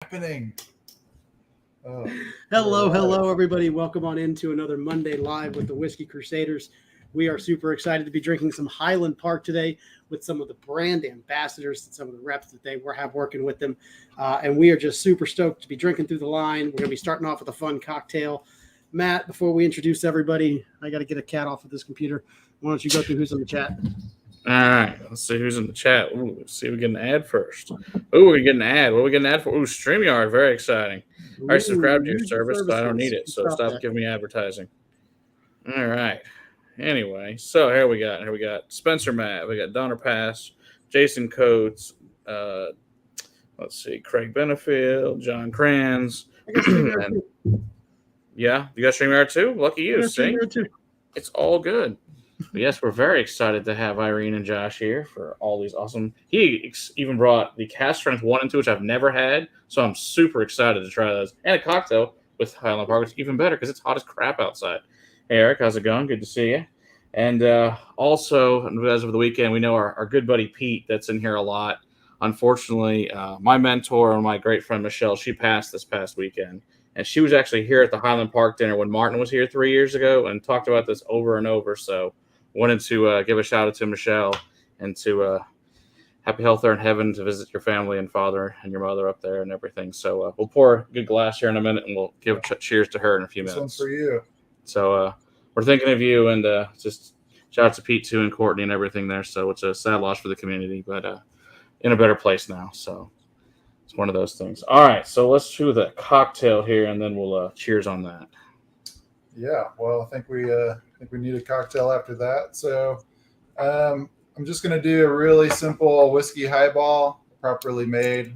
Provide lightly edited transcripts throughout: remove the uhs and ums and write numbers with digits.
Happening. Hello, everybody. Welcome on into another Monday Live with the Whiskey Crusaders. We are super excited to be drinking some Highland Park today with some of the brand ambassadors and some of the reps that they have working with them. And we are just super stoked to be drinking through the line. We're going to be starting off with a fun cocktail. Matt, before we introduce everybody, I got to get a cat off of this computer. Why don't you go through who's in the chat? All right, let's see who's in the chat. Ooh, let's see if we get an ad first. Ooh, we're getting an ad. What are we getting an ad for? Ooh, StreamYard, very exciting. I subscribed to your service, so I don't need it. So stop giving me advertising. All right. Anyway, so here we got Spencer Matt, we got Donner Pass, Jason Coates, let's see, Craig Benefield, John Kranz. Yeah, you got StreamYard too? Lucky you, see? It's all good. But yes, we're very excited to have Irene and Josh here for all these awesome. He even brought the Cask Strength 1 and 2, which I've never had, so I'm super excited to try those. And a cocktail with Highland Park, which is even better because it's hot as crap outside. Hey, Eric, how's it going? Good to see you. And also, as of the weekend, we know our good buddy Pete that's in here a lot. Unfortunately, my mentor and my great friend Michelle, she passed this past weekend. And she was actually here at the Highland Park dinner when Martin was here 3 years ago and talked about this over and over. So wanted to give a shout out to Michelle and to happy health there in heaven to visit your family and father and your mother up there and everything. So we'll pour a good glass here in a minute and we'll give cheers to her in a few minutes. This one's for you. So we're thinking of you and just shout out to Pete too and Courtney and everything there. So it's a sad loss for the community, but in a better place now. So it's one of those things. All right, so let's do the cocktail here and then we'll cheers on that. Yeah, well, I think we need a cocktail after that. So I'm just going to do a really simple whiskey highball, properly made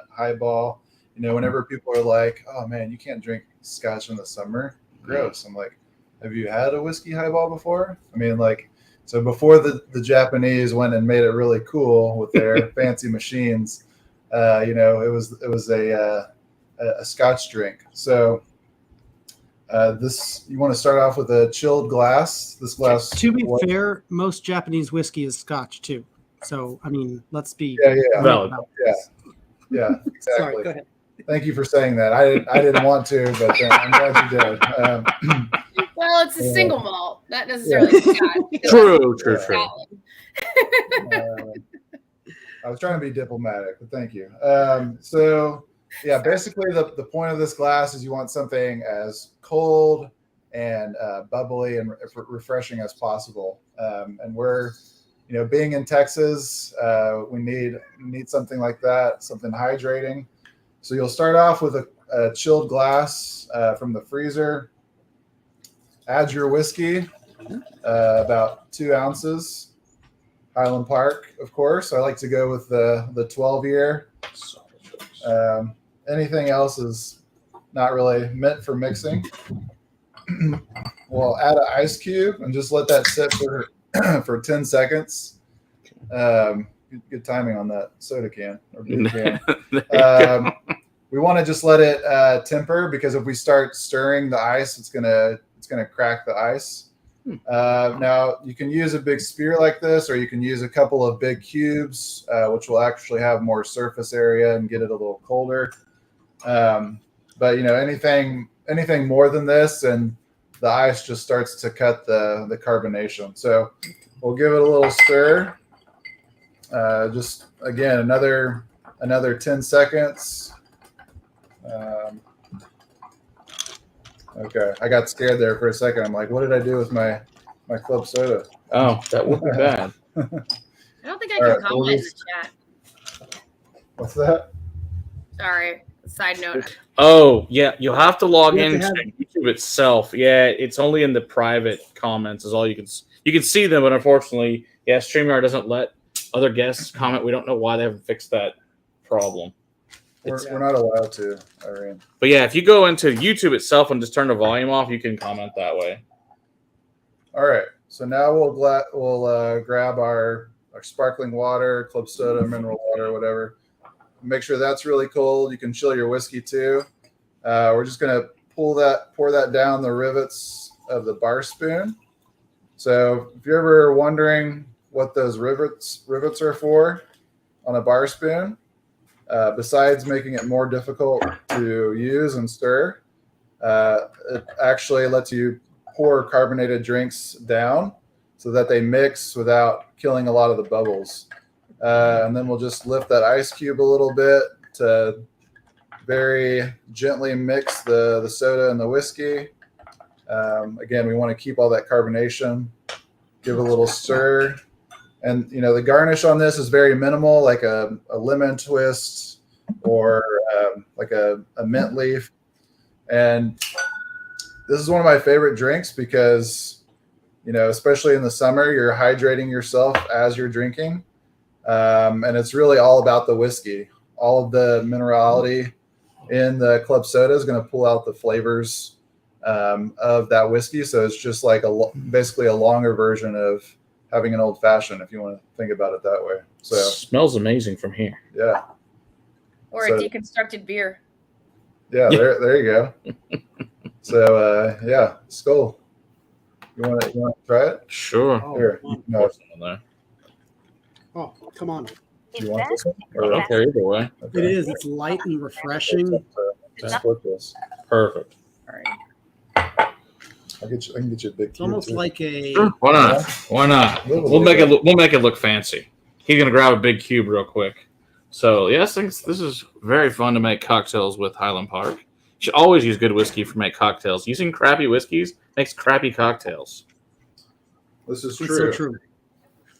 highball. You know, whenever people are like, oh, man, you can't drink scotch in the summer. Gross. I'm like, have you had a whiskey highball before? I mean, like, so before the Japanese went and made it really cool with their fancy machines, you know, it was a scotch drink. So this, you want to start off with a chilled glass. This glass. To be fair, most Japanese whiskey is scotch too. So I mean, let's be valid. Yeah, exactly. Sorry, go ahead. Thank you for saying that. I didn't want to, but I'm glad you did. Well, it's a single malt, not necessarily scotch. True. I was trying to be diplomatic, but thank you. So, yeah, basically the point of this glass is you want something as cold and bubbly and refreshing as possible. And we're, you know, being in Texas, we need something like that, something hydrating. So you'll start off with a chilled glass from the freezer. Add your whiskey, about 2 ounces. Highland Park, of course. I like to go with the 12-year. Anything else is not really meant for mixing. We'll add an ice cube and just let that sit for 10 seconds. Good timing on that soda can or beer can. We want to just let it temper because if we start stirring the ice, it's gonna crack the ice. Now you can use a big spear like this, or you can use a couple of big cubes, which will actually have more surface area and get it a little colder. But you know, anything more than this, and the ice just starts to cut the carbonation. So we'll give it a little stir. Just again, another 10 seconds. Okay, I got scared there for a second. I'm like, what did I do with my club soda? Oh, that would be bad. I don't think I can comment in the chat. What's that? Sorry, side note. Oh, yeah, you'll have to log into YouTube itself. Yeah, it's only in the private comments is all you can see them, but unfortunately, yeah, StreamYard doesn't let other guests comment. We don't know why they haven't fixed that problem. We're not allowed to, Irene. But yeah, if you go into YouTube itself and just turn the volume off, you can comment that way. All right. So now we'll grab our sparkling water, club soda, mineral water, whatever. Make sure that's really cold. You can chill your whiskey too. We're just gonna pour that down the rivets of the bar spoon. So if you're ever wondering what those rivets are for on a bar spoon, besides making it more difficult to use and stir, it actually lets you pour carbonated drinks down so that they mix without killing a lot of the bubbles. And then we'll just lift that ice cube a little bit to very gently mix the soda and the whiskey. Again, we want to keep all that carbonation, give a little stir. And, the garnish on this is very minimal, like a lemon twist or like a mint leaf. And this is one of my favorite drinks because, especially in the summer, you're hydrating yourself as you're drinking. And it's really all about the whiskey. All of the minerality in the club soda is going to pull out the flavors of that whiskey. So it's just like basically a longer version of having an old fashioned, if you want to think about it that way. So smells amazing from here. Yeah. Or a deconstructed beer. Yeah, there you go. So yeah, skull. You want to try it? Sure. Oh, Here. No. Oh, come on. Do you want this one? I don't care either way. Okay. It is. It's light and refreshing. Just split this. Perfect. All right. I can get you a big. It's almost like a. Sure. Why not? Why not? We'll make it look fancy. He's gonna grab a big cube real quick. So yes, this is very fun to make cocktails with Highland Park. You should always use good whiskey for make cocktails. Using crappy whiskeys makes crappy cocktails. This is It's true. so true.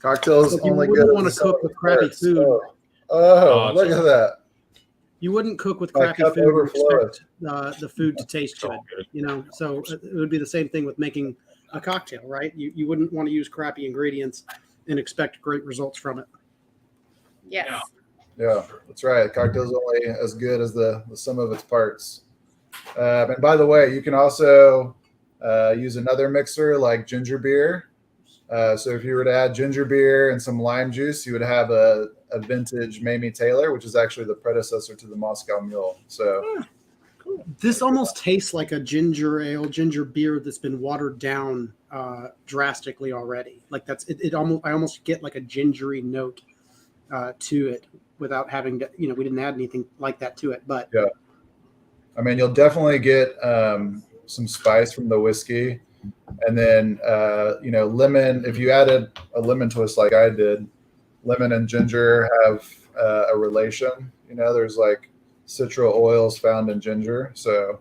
Cocktails Like you only wouldn't good. want to cook with crappy food. Oh, look at that! You wouldn't cook with My crappy cup food and overflowed. expect the food to taste good. So it would be the same thing with making a cocktail, right? You wouldn't want to use crappy ingredients and expect great results from it. Yes. Yeah, that's right. Cocktail's only as good as the sum of its parts. And by the way, you can also use another mixer like ginger beer. So if you were to add ginger beer and some lime juice, you would have a vintage Mamie Taylor, which is actually the predecessor to the Moscow Mule. So This almost tastes like a ginger ale, ginger beer that's been watered down drastically already. Like I almost get like a gingery note to it without having to, we didn't add anything like that to it. But yeah, I mean, you'll definitely get some spice from the whiskey, and then lemon. If you added a lemon twist like I did, lemon and ginger have a relation. There's like citral oils found in ginger, so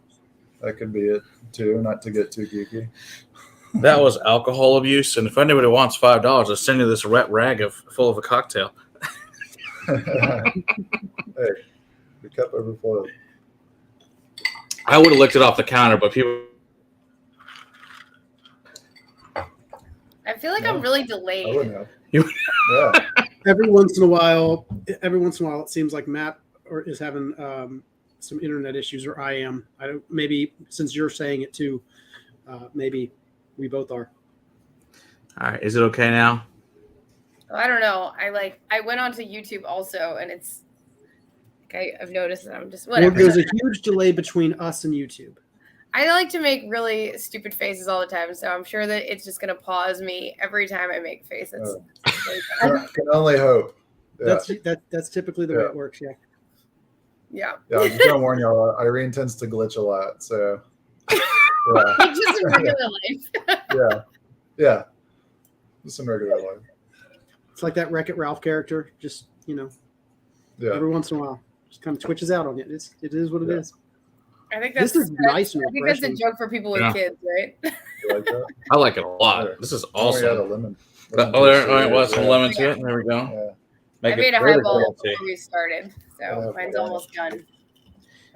that could be it too. Not to get too geeky. That was alcohol abuse, and if anybody wants $5, I'll send you this wet rag full of a cocktail. Hey, the cup overflowed. I would have licked it off the counter, but people. I feel like I'm really I delayed. wouldn't have. You- Yeah. every once in a while, it seems like Matt is having some internet issues, or I am. I don't. Maybe since you're saying it too, maybe we both are. All right, is it okay now? Oh, I don't know. I went onto YouTube also, and it's I've noticed that I'm just whatever. There's a huge delay between us and YouTube. I like to make really stupid faces all the time, so I'm sure that it's just gonna pause me every time I make faces. Can only hope. Yeah. That's typically the way it works. Yeah. Yeah. Yeah, I'm just gonna warn y'all. Irene tends to glitch a lot, so yeah, Just in regular life. yeah, just in regular life. It's like that Wreck-It Ralph character. Just Yeah, every once in a while, just kind of twitches out on you. It is what it is. I think that's This is nice and I think that's a refreshing. joke for people with kids, right? you like that? I like it a lot. This is Oh, we had a awesome. lemon. Oh, there some lemon to it. There we go. Yeah. Make I made a really highball fancy. before we started, so mine's almost done.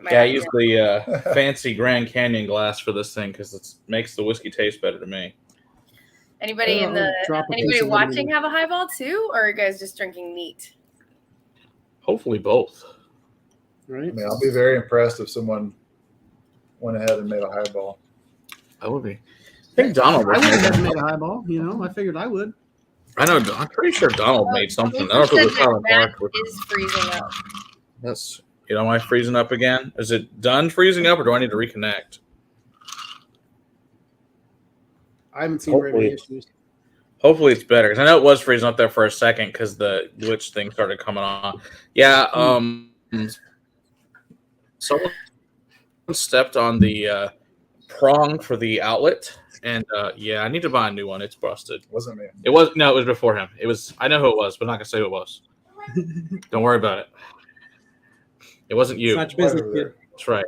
Yeah, I use the fancy Grand Canyon glass for this thing because it makes the whiskey taste better to me. Anybody anybody watching have a highball too, or are you guys just drinking neat? Hopefully both. Right. I mean, I'll be very impressed if someone went ahead and made a highball. I would be. I think Donald. I would have made a highball. I figured I would. I know. I'm pretty sure Donald made something. I don't know if it was Highland Park. Is freezing up. That's. Am I freezing up again? Is it done freezing up, or do I need to reconnect? I haven't seen very many issues. Hopefully it's better because I know it was freezing up there for a second because the glitch thing started coming on. Yeah, Someone stepped on the prong for the outlet, and I need to buy a new one. It's busted. Wasn't me. It was before him. It was. I know who it was, but I'm not gonna say who it was. Don't worry about it. It wasn't you. It's not your business, kid. That's right.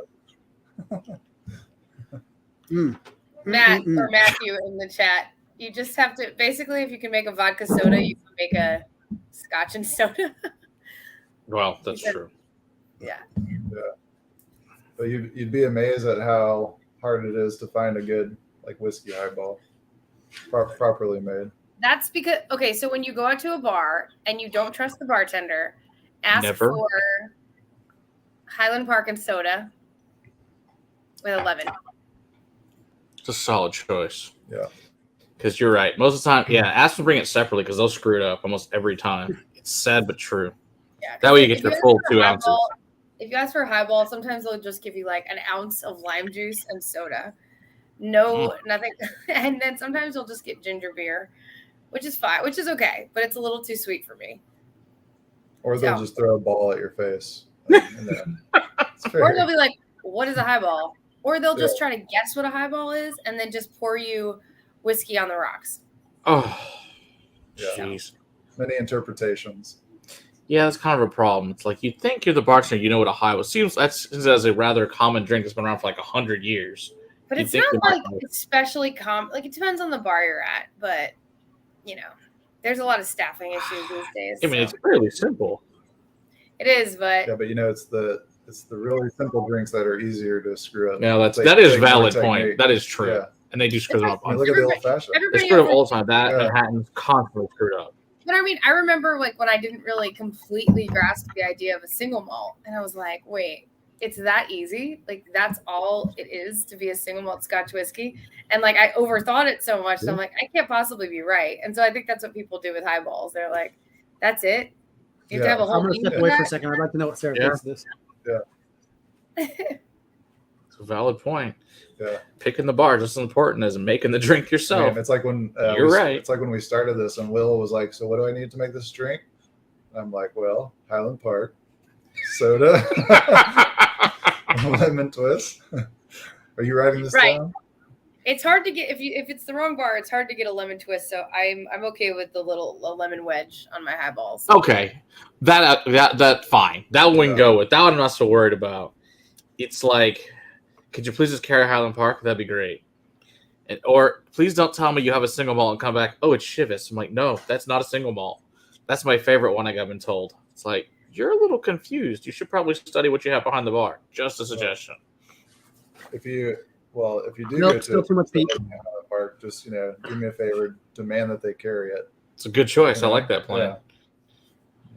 Matt or Matthew in the chat. You just have to basically, if you can make a vodka soda, you can make a scotch and soda. Well, that's true. Yeah. But you'd be amazed at how hard it is to find a good whiskey highball, properly made. That's because so when you go out to a bar and you don't trust the bartender, ask for Highland Park and soda with a lemon. It's a solid choice. Yeah. Because you're right. Most of the time, ask them to bring it separately because they'll screw it up almost every time. It's sad but true. Yeah. That way you get your full 2 ounces. If you ask for a highball, sometimes they'll just give you an ounce of lime juice and soda. No, nothing. And then sometimes they'll just get ginger beer, which is fine, which is okay, but it's a little too sweet for me. Or they'll just throw a ball at your face. Or they'll be like, what is a highball? Or they'll just try to guess what a highball is and then just pour you whiskey on the rocks. Oh, jeez. Many interpretations. Yeah, that's kind of a problem. It's like you think you're the bartender, you know what a highball seems. That's as a rather common drink that's been around for 100 years. But it's not especially common. It depends on the bar you're at, but there's a lot of staffing issues these days. I mean, it's fairly simple. It is, but it's the really simple drinks that are easier to screw up. Yeah, that is a valid point. That is true. Yeah. And they do screw them up. Look at the old fashioned. They screw up all the time. Manhattan's constantly screwed up. But I mean, I remember when I didn't really completely grasp the idea of a single malt, and I was like, wait, it's that easy? That's all it is to be a single malt Scotch whiskey? And I overthought it so much, so I'm like, I can't possibly be right. And so I think that's what people do with highballs. They're like, that's it? You have to have a whole. I'm going to step away for a second. I'd like to know what Sarah thinks of this. Yeah. It's a valid point. Yeah. Picking the bar just as important as making the drink yourself. Man, it's like when you're right. It's like when we started this and Will was like, so what do I need to make this drink? I'm like, well, Highland Park, soda, lemon twist. Are you writing this down? It's hard to get if it's the wrong bar, it's hard to get a lemon twist. So I'm okay with the little lemon wedge on my highballs. Okay. That fine. That one we can go with. That one I'm not so worried about. It's like, could you please just carry Highland Park? That'd be great. Or please don't tell me you have a single malt and come back, oh, it's Chivas. I'm like, no, that's not a single malt. That's my favorite one I've been told. It's like, you're a little confused. You should probably study what you have behind the bar. Just a suggestion. If you do go to Highland Park, just do me a favor, demand that they carry it. It's a good choice. I like that plan.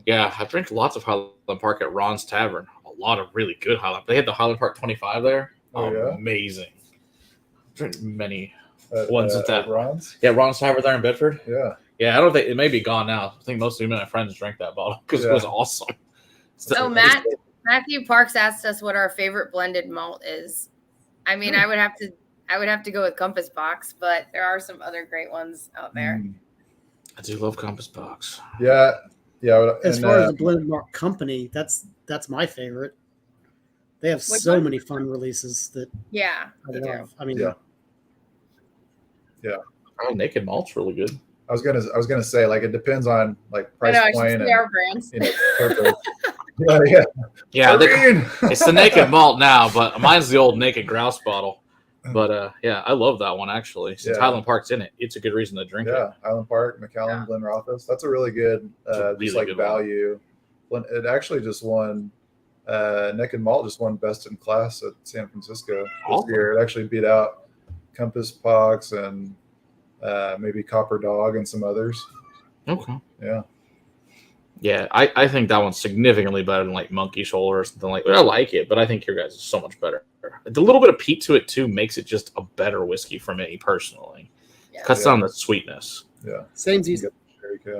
Yeah, I drink lots of Highland Park at Ron's Tavern. A lot of really good Highland. They had the Highland Park 25 there. Amazing. I drink many ones at that. Ron's? Yeah, Ron's Tavern there in Bedford. Yeah. Yeah, I don't think it may be gone now. I think most of my friends drank that bottle because it was awesome. So Matthew Parks asked us what our favorite blended malt is. I mean, I would have to go with Compass Box, but there are some other great ones out there. I do love Compass Box. Yeah. As far as the blended malt company, that's my favorite. They have so many fun releases that. Yeah. I love. I mean. Yeah. Oh, Naked Malt's really good. I was gonna say it depends on price point and our brands. Purpose. Yeah. It's the Naked Malt now, but mine's the old Naked Grouse bottle. But I love that one actually. Since Highland Park's in it, it's a good reason to drink it. Yeah, Highland Park, Macallan, Glenrothes. That's a really good, good value. It actually just won. Naked Malt just won Best in Class at San Francisco this year. It actually beat out Compass Box and maybe Copper Dog and some others. Okay. Yeah. Yeah, I think that one's significantly better than Monkey Shoulder or something like that. I like it, but I think your guys is so much better. The little bit of peat to it too makes it just a better whiskey for me personally. Cuts down the sweetness. Yeah. Same easy.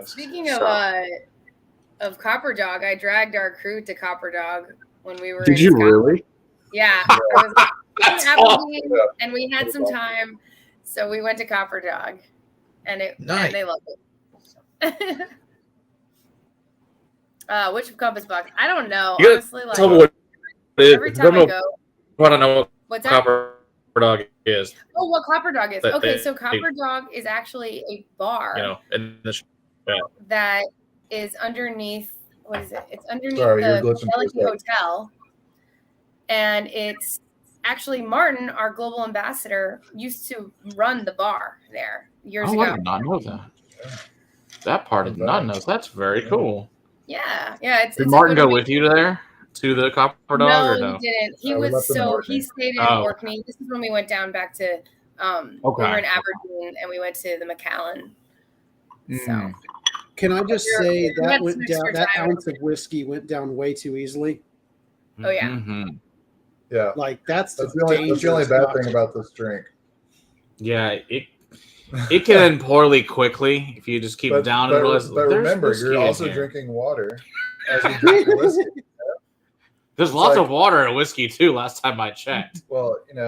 Speaking of Copper Dog, I dragged our crew to Copper Dog when we were. Did you really? Yeah. I was awesome. And we had some time, so we went to Copper Dog, and they loved it. Which compass box? I don't know. You gotta Honestly, like tell me what it is. every time I go. I don't know what What's that? Copper Dog is. Oh, what Copper Dog is? That Okay, they- so Copper Dog is actually a bar You know, in the that is underneath. What is it? It's underneath Sorry, you're the glitching Fidelity for a sec. Hotel, and it's actually Martin, our global ambassador, used to run the bar there years Oh, I ago. did not know that. That part I did not know. That's very cool. Yeah. Did Martin go with you there to the Copper Dog or no? He didn't. He we left was him in Orkney. he stayed in Oh. Orkney. This is when we went down back to we were in Aberdeen and we went to the Macallan. So Can I just say we that had went some down? extra That time. ounce of whiskey went down way too easily. Oh, yeah. Mhm. Yeah. Like that's That's the only bad thing about this drink. Yeah, it can end poorly quickly if you just keep it down and realize. But there's remember, whiskey you're in also here. drinking water as you drink your whiskey. There's It's lots like- of water in whiskey too. Last time I checked. Well, they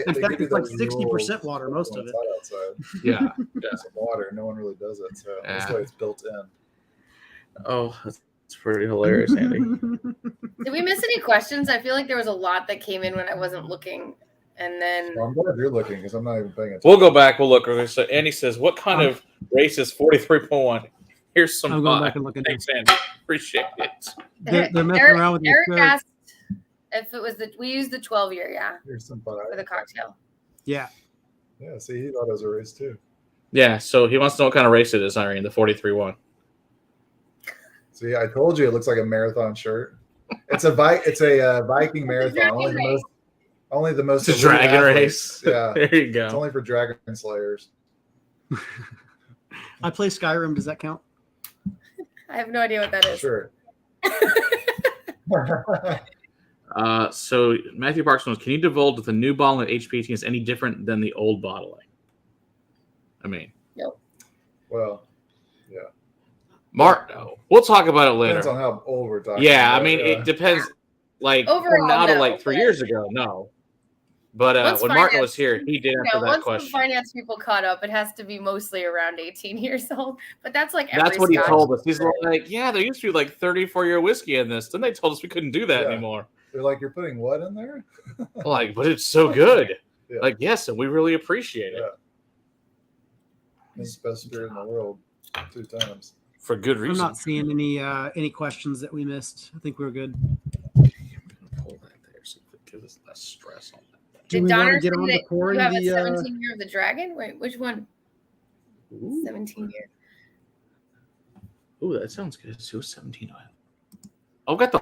In fact, give you it's like those 60% rules water, most when of it's it. hot outside. Yeah. Some water. No one really does it, so this Yeah. way it's built in. Oh, that's pretty hilarious, Andy. Did we miss any questions? I feel like there was a lot that came in when I wasn't looking. And then Well, I'm glad you're looking because I'm not even paying attention. We'll go back. We'll look. Okay, so Andy says, "What kind of race is 43.1?" Here's some. I'm going back and looking. Thanks, Andy. Appreciate it. They're messing Eric, around with your Eric shirt. asked if it was we used the 12 year, Here's some for the cocktail. Yeah. Yeah, see, he thought it was a race too. Yeah. So he wants to know what kind of race it is, Irene. The 43.1. See, I told you it looks like a marathon shirt. It's a Viking marathon. Only the most. It's a elite dragon athletes. race. Yeah, There you it's go. only for dragon slayers. I play Skyrim. Does that count? I have no idea what that is. Sure. So Matthew Parkson was, can you divulge if the new bottle of HP18 is any different than the old bottling? I mean, Well, Mark, we'll talk about it later. depends on how old we're talking. Yeah, about, I mean, it depends. Like Overall, from now to no, like 3 but- years ago, no. But Once when Martin finance- was here, he did answer that once question. the finance people caught up, it has to be mostly around 18 years old. But that's like every That's what he Scotch. told us. He's like, yeah, there used to be like 34-year whiskey in this. Then they told us we couldn't do that Yeah. anymore. They're like, you're putting what in there? Like, but it's so good. Yeah. Like, yes, and we really appreciate it Yeah. It's the best spirit in the world 2 times. for good I'm reason. not seeing any questions that we missed. I think we're good. I'm gonna pull that there so it gives us less stress on that. Do Did we want to Donner get say on that to pouring you have a the? 17 year of the dragon? Wait, which one? Ooh. 17 year. Ooh, that sounds good. So 17. I've got the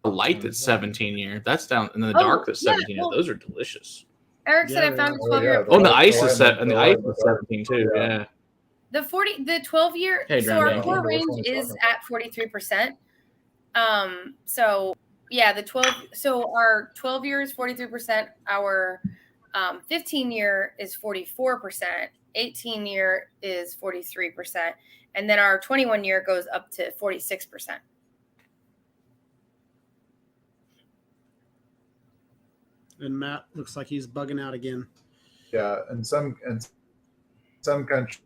light that's 17 year. That's down, and then the Oh, dark that's yeah, 17 year. well- Those are delicious. Eric said Yeah, I found a yeah. 12 year. Oh, yeah. Oh, and the ice light- is set, the and the light- ice is 17 too. Yeah. Yeah. The 12 year. Hey, So Brandon. our core Which range one are you is talking at 43%. So yeah, the 12. So our 12 year is 43%. Our 15 year is 44%. 18 year is 43%, and then our 21 year goes up to 46%. And Matt looks like he's bugging out again. Yeah, and some countries,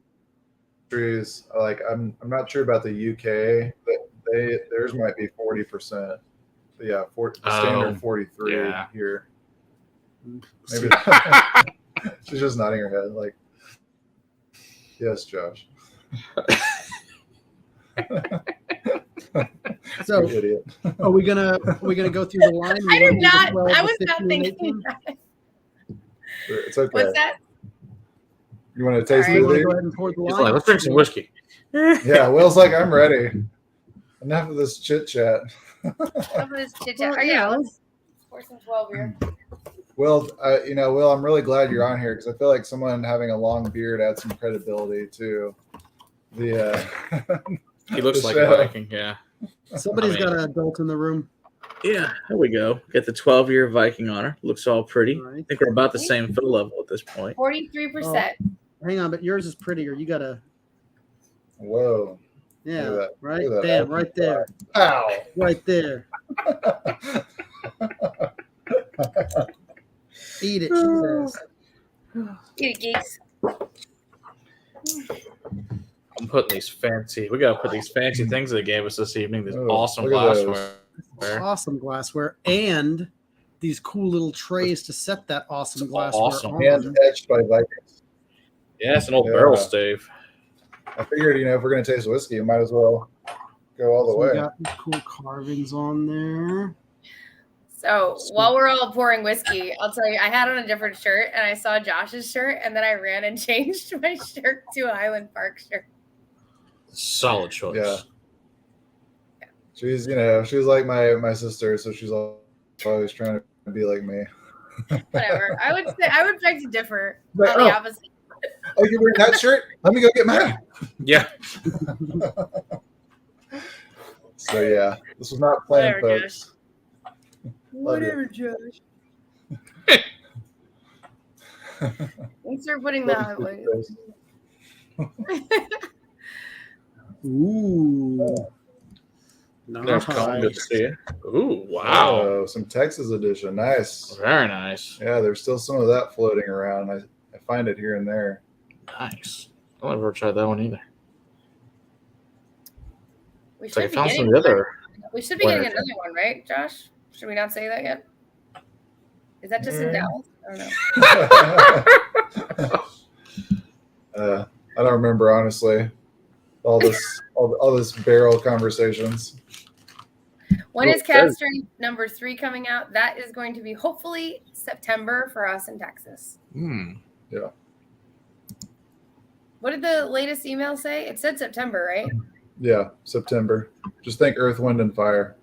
like I'm not sure about the UK, but theirs might be 40%. But yeah, standard 43 yeah. here. Maybe she's just nodding her head like, yes, Josh. So You idiot. are we gonna go through the line? I did not. I I was not thinking that. It's okay. What's that? You want to taste All You it? want to Lee? go ahead and pour the He's line? like, let's drink some whiskey. Yeah, Will's like, I'm ready. Enough of this chit chat. Some of this chit chat. Well, Oh, yeah, yeah. let's pour some 12 year. Will, Will, I'm really glad you're on here because I feel like someone having a long beard adds some credibility to the. He looks the like show. a Viking, yeah. Somebody's I mean- got an adult in the room. Yeah, there we go. Get the 12-year Viking Honor. Looks all pretty. All right. I think we're about the same fill level at this point. 43%. Hang on, but yours is prettier. You gotta. Whoa! Yeah. Look at that. Right. Look at that. Bam. Right there. Ow! Right there. Eat it. She says. Eat it, geeks. I'm putting these fancy. We got to put these fancy things they gave us this evening. This awesome look at those. glassware. Awesome glassware and these cool little trays to set that awesome glassware awesome. on. Hand etched by Vikings. Yeah, it's an old barrel stave. I figured, if we're gonna taste whiskey, you might as well go all the We way. got cool carvings on there. So while we're all pouring whiskey, I'll tell you, I had on a different shirt and I saw Josh's shirt and then I ran and changed my shirt to a Highland Park shirt. Solid choice. Yeah. She's, she's like my sister, so she's always trying to be like me. Whatever. I would beg to differ Like, on the opposite. Oh, you're wearing that shirt? Let me go get mine. Yeah. So yeah, this was not planned, Whatever, folks. Whatever, Josh. Thanks for putting that away. Ooh. There's Colin. Good to see you. Ooh, wow. Oh, some Texas edition. Nice. Very nice. Yeah, there's still some of that floating around. I find it here and there. Nice. I've never tried that one either. We It's like I should be found some getting of the other. We should be getting another one, right, Josh? Should we not say that yet? Is that just in Dallas? I don't know. I don't remember, honestly. All this barrel conversations. When is Cask Strength number 3 coming out? That is going to be hopefully September for us in Texas. Yeah. What did the latest email say? It said September, right? Yeah, September. Just think Earth, Wind, and Fire.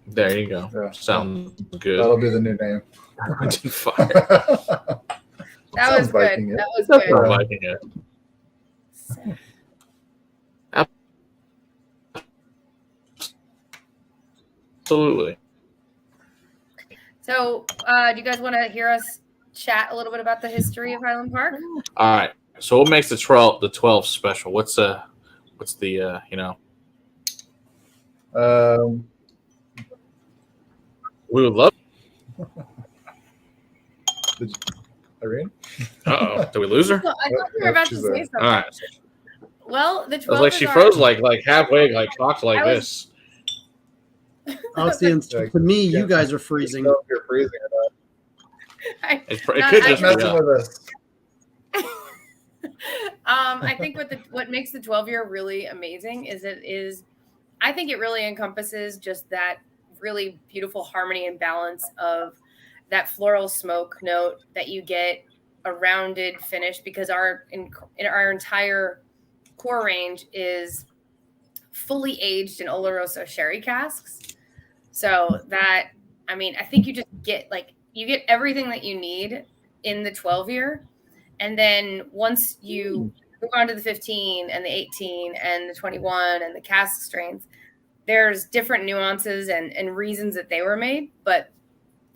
There you go. Yeah. Sounds good. That'll be the new name. Wind and Fire. That was Viking, good. yeah. That was That's good. not Viking it. Absolutely. So, do you guys want to hear us chat a little bit about the history of Highland Park? All right. So what makes the 12 special? What's the we would love. Irene? Uh-oh. Did we lose her? Well, I thought you were about to She's say there. something. All right. Well, the 12 I was like, she froze like halfway, like talked like this. Oh, see, to me, you guys are freezing. If you're freezing or not. It could just be Messing up. with us. I think what makes the 12-year really amazing is I think it really encompasses just that really beautiful harmony and balance of that floral smoke note that you get, a rounded finish, because our entire core range is fully aged in Oloroso sherry casks. So that, I think you just get everything that you need in the 12-year. And then once you move on to the 15 and the 18 and the 21 and the cask strength, there's different nuances and reasons that they were made. But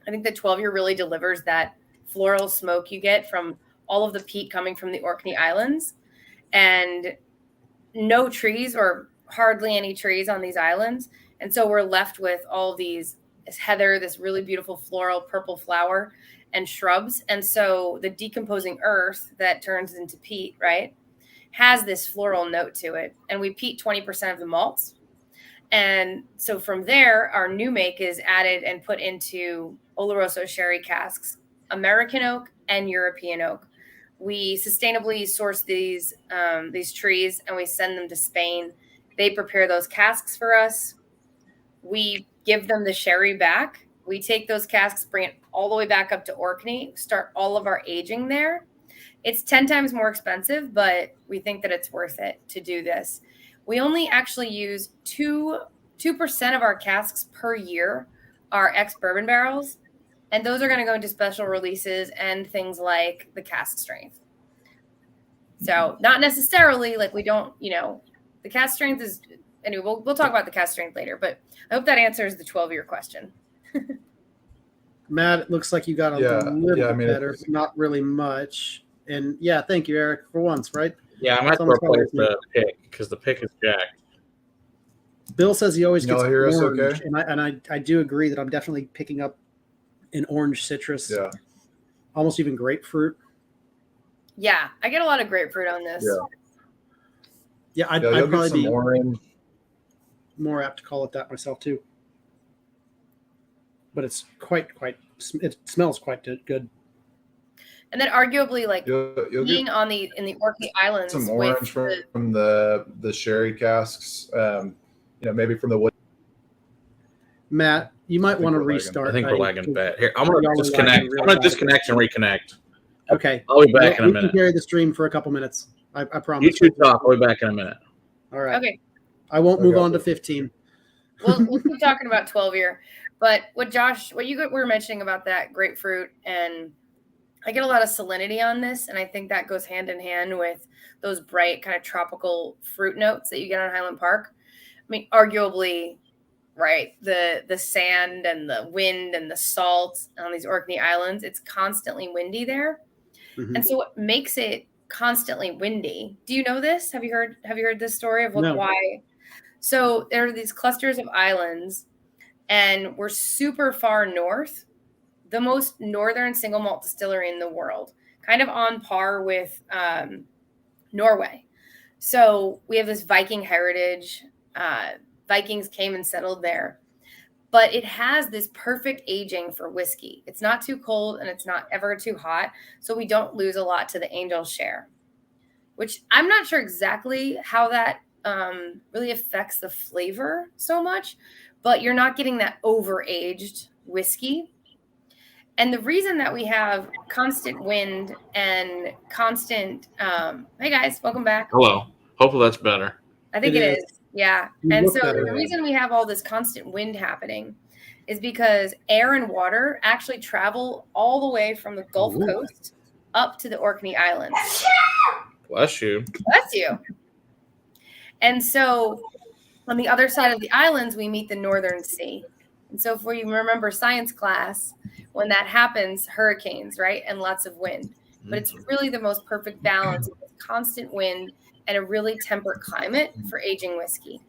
I think the 12-year really delivers that floral smoke you get from all of the peat coming from the Orkney Islands, and no trees or hardly any trees on these islands. And so we're left with all this heather, this really beautiful floral purple flower, and shrubs. And so the decomposing earth that turns into peat, right, has this floral note to it. And we peat 20% of the malts. And so from there, our new make is added and put into Oloroso sherry casks, American oak and European oak. We sustainably source these trees and we send them to Spain. They prepare those casks for us. We give them the sherry back. We take those casks, bring it all the way back up to Orkney, start all of our aging there. It's 10 times more expensive, but we think that it's worth it to do this. We only actually use 2% of our casks per year are ex-bourbon barrels, and those are going to go into special releases and things like the cask strength. So not necessarily like we don't, the cask strength is, anyway, we'll talk about the cask strength later, but I hope that answers the 12-year question. Matt, it looks like you got a little bit better, but not really much. And yeah, thank you, Eric, for once, right? Yeah, I'm going to replace the pick because the pick is jacked. Bill says he always gets hear us orange, okay? and I do agree that I'm definitely picking up an orange citrus. Yeah. Almost even grapefruit. Yeah, I get a lot of grapefruit on this. Yeah. Yeah, I'd you'll get probably some be orange. more apt to call it that myself too. But it's it smells quite good. And then arguably, like You'll being get in the Orkney Islands some with orange from the sherry casks. Maybe from the wood. Matt, you might want to we're lagging. restart. I think we're lagging bad. Here, I'm Y'all gonna are disconnect. lagging I'm really gonna bad. disconnect and reconnect. Okay. I'll be back in a We can minute. carry the stream for a couple minutes. I promise. You two talk. I'll be back in a minute. All right. Okay. I won't move on to 15. We'll keep talking about 12 year. But what you were mentioning about that grapefruit, and I get a lot of salinity on this, and I think that goes hand in hand with those bright kind of tropical fruit notes that you get on Highland Park. I mean, arguably, right, the sand and the wind and the salt on these Orkney Islands, it's constantly windy there. Mhm. And so what makes it constantly windy? Do you know this? Have you heard this story of No. why? So there are these clusters of islands, and we're super far north, the most northern single malt distillery in the world, kind of on par with Norway. So we have this Viking heritage. Vikings came and settled there, but it has this perfect aging for whiskey. It's not too cold and it's not ever too hot, so we don't lose a lot to the angel share, which I'm not sure exactly how that really affects the flavor so much, but you're not getting that over-aged whiskey. And the reason that we have constant wind and constant, hey guys, welcome back. Hello. Hopefully that's better. I think it is. Yeah. You And look so better. the reason we have all this constant wind happening is because air and water actually travel all the way from the Gulf Ooh. Coast up to the Orkney Islands. Bless you. Bless you. And so on the other side of the islands, we meet the Northern Sea. And so if we remember science class, when that happens, hurricanes, right? And lots of wind. But it's really the most perfect balance of constant wind and a really temperate climate for aging whiskey.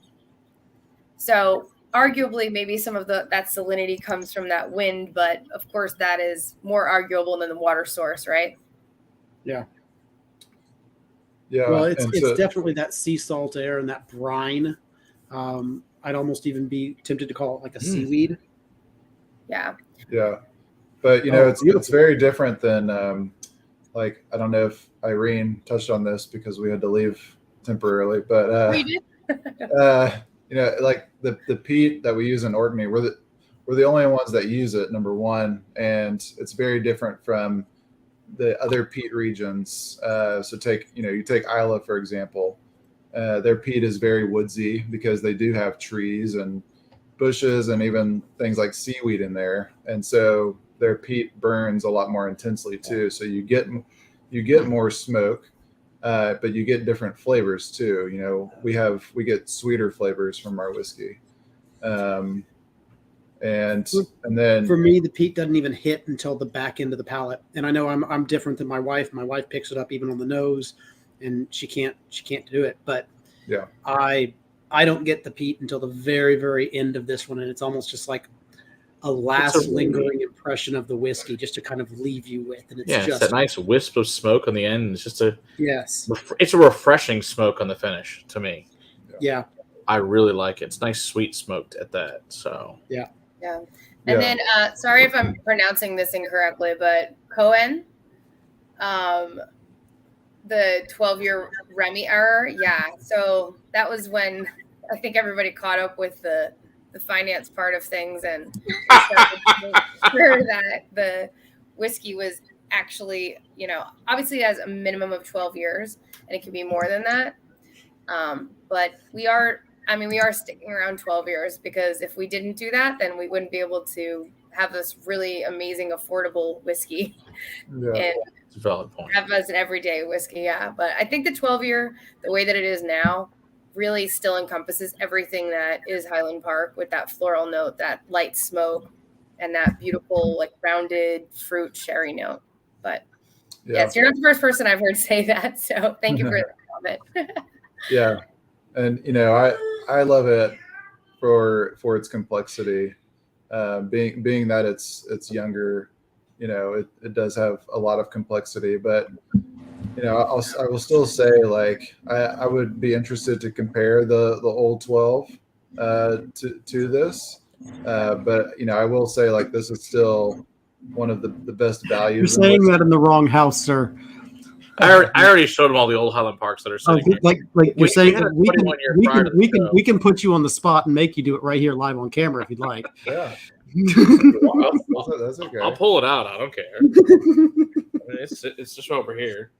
So arguably, maybe some of that salinity comes from that wind, but of course that is more arguable than the water source, right? Yeah. Yeah. Well, it's definitely that sea salt air and that brine. I'd almost even be tempted to call it like a seaweed. Yeah. Yeah. But, it's very different than, I don't know if Irene touched on this because we had to leave temporarily, but, We did. like the peat that we use in Orkney, we're the only ones that use it, number one, and it's very different from the other peat regions. So you take Isla, for example. Their peat is very woodsy because they do have trees and bushes and even things like seaweed in there. And so their peat burns a lot more intensely too. So you get more smoke, but you get different flavors too. We get sweeter flavors from our whiskey. And then for me, the peat doesn't even hit until the back end of the palate. And I know I'm different than my wife. My wife picks it up even on the nose, and she can't do it. But yeah, I don't get the peat until the very, very end of this one, and it's almost just like a last lingering impression of the whiskey, just to kind of leave you with. And it's that nice wisp of smoke on the end. It's just it's a refreshing smoke on the finish to me. Yeah. I really like it. It's nice, sweet smoked at that. So yeah. And then, sorry if I'm pronouncing this incorrectly, but Cohen, the 12-year Remy error. Yeah. So that was when I think everybody caught up with the finance part of things and sure that the whiskey was actually, obviously it has a minimum of 12 years and it can be more than that. But we are sticking around 12 years because if we didn't do that, then we wouldn't be able to have this really amazing, affordable whiskey. Yeah. And it's a valid point. Have as an everyday whiskey. Yeah. But I think the 12-year, the way that it is now, really still encompasses everything that is Highland Park with that floral note, that light smoke, and that beautiful, like rounded fruit sherry note. But yes, you're not the first person I've heard say that. So thank you for the comment. Yeah. And, I love it for its complexity. Being that it's younger, it does have a lot of complexity, but I will still say, like, I would be interested to compare the old 12 to this, but I will say, like, this is still one of the best values. You're saying that in the wrong house, sir. I already showed him all the old Highland Parks that are sitting here. Like you're saying that we can put you on the spot and make you do it right here live on camera if you'd like. Yeah. That's okay. I'll pull it out. I don't care. I mean, it's just over here.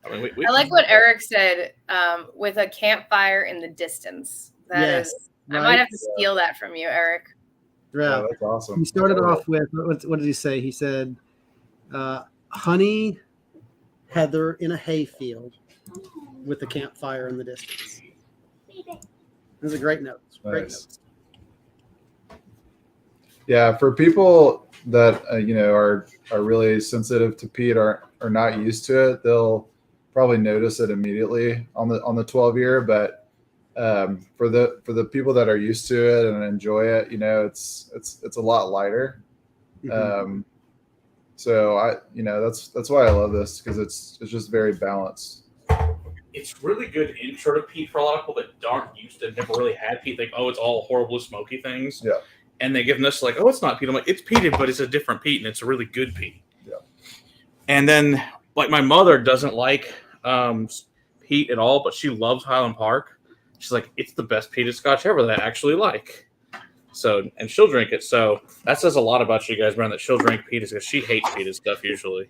I mean, I like what Eric said, with a campfire in the distance. I might have to steal that from you, Eric. Yeah, that's awesome. He started off with, what did he say? He said, honey, heather in a hayfield with a campfire in the distance. Those are great notes. Nice. Great notes. Yeah, for people that are really sensitive to peat or are not used to it, they'll probably notice it immediately on the 12-year. But for the people that are used to it and enjoy it, it's a lot lighter. Mm-hmm. So that's why I love this, because it's just very balanced. It's really good intro to peat for a lot of people that aren't used to, never really had peat. Think, oh, it's all horrible smoky things. Yeah. And they give this like, oh, it's not peat. I'm like, it's peated, but it's a different peat, and it's a really good peat. Yeah. And then, like, my mother doesn't like peat at all, but she loves Highland Park. She's like, it's the best peated scotch ever that I actually like. So, and she'll drink it. So that says a lot about you guys, Brian, that she'll drink peated, because she hates peated stuff usually.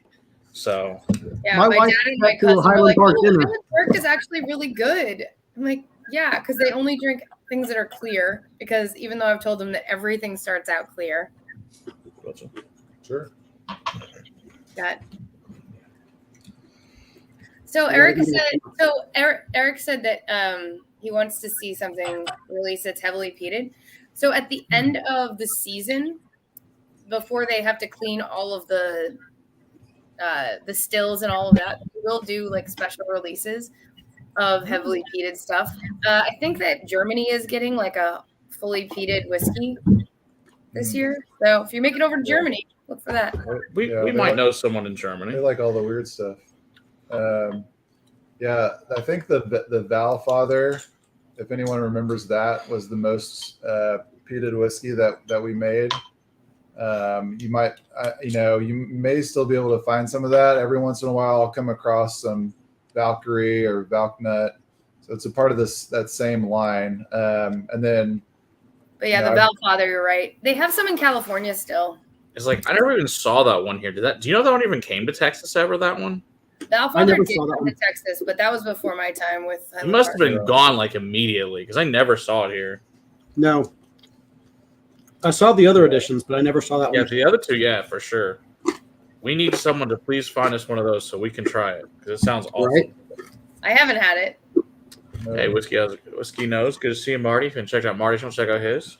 So yeah, my dad and my cousin were like, Highland Park is actually really good. I'm like, yeah, because they only drink things that are clear, because even though I've told them that everything starts out clear. Gotcha. Sure. So Eric said that he wants to see something released that's heavily peated. So at the end of the season, before they have to clean all of the stills and all of that, we'll do like special releases of heavily peated stuff. I think that Germany is getting like a fully peated whiskey this year. So if you make it over to Germany, look for that. We might know someone in Germany. They like all the weird stuff. Yeah, I think the Valfather, if anyone remembers that, was the most peated whiskey that we made. You might, you may still be able to find some of that. Every once in a while, I'll come across some Valkyrie or Valknut. So it's a part of that same line. And then, but yeah, the Valfather, you're right. They have some in California still. It's like, I never even saw that one here. Do you know that one even came to Texas ever, that one? Valfather did come to Texas, but that was before my time with It must have been gone like immediately, because I never saw it here. No. I saw the other editions, but I never saw that one. Yeah, the other two, yeah, for sure. We need someone to please find us one of those so we can try it, because it sounds awesome. Right? I haven't had it. Hey, Whiskey knows. Good to see you, Marty. If you can check out Marty's, check out his.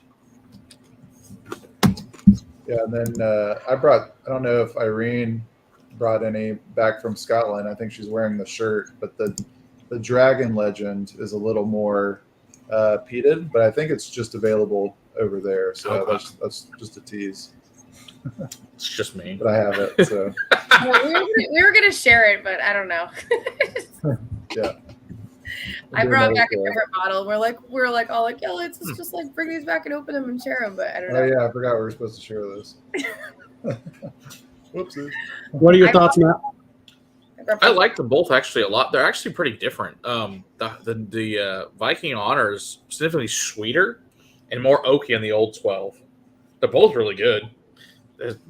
Yeah, and then I don't know if Irene brought any back from Scotland. I think she's wearing the shirt, but the Dragon Legend is a little more peated, but I think it's just available over there. So that's just a tease. It's just me. But I have it. So we were gonna share it, but I don't know. Yeah. I brought back a different bottle. We're like, yeah, let's just like bring these back and open them and share them. But I don't know. Oh yeah, I forgot we were supposed to share those. Whoopsie. What are your thoughts, Matt? I like them both actually a lot. They're actually pretty different. The Viking Honor is significantly sweeter and more oaky than the old 12. They're both really good.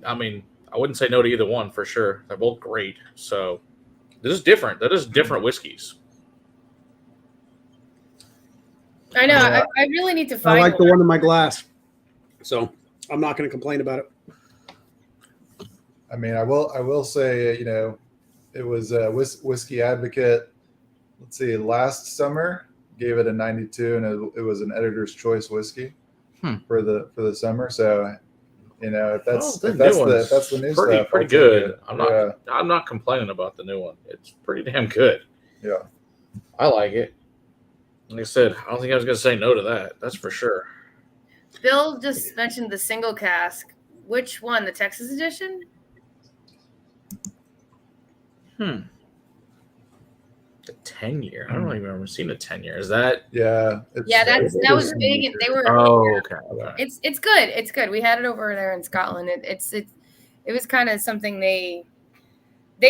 I mean, I wouldn't say no to either one for sure. They're both great. So this is different. That is different whiskeys. I know. I really need to find. I like the one in my glass, so I'm not going to complain about it. I mean, I will say, it was a Whiskey Advocate. Let's see, last summer gave it a 92, and it was an Editor's Choice whiskey for the summer. So, if that's the new stuff, pretty good. I'm not complaining about the new one. It's pretty damn good. Yeah, I like it. Like I said, I don't think I was going to say no to that. That's for sure. Bill just mentioned the single cask. Which one? The Texas edition? The 10-year. I don't even remember seeing a 10-year. Is that? Yeah. That was big. They were. Oh, okay. It's good. It's good. We had it over there in Scotland. It was kind of something they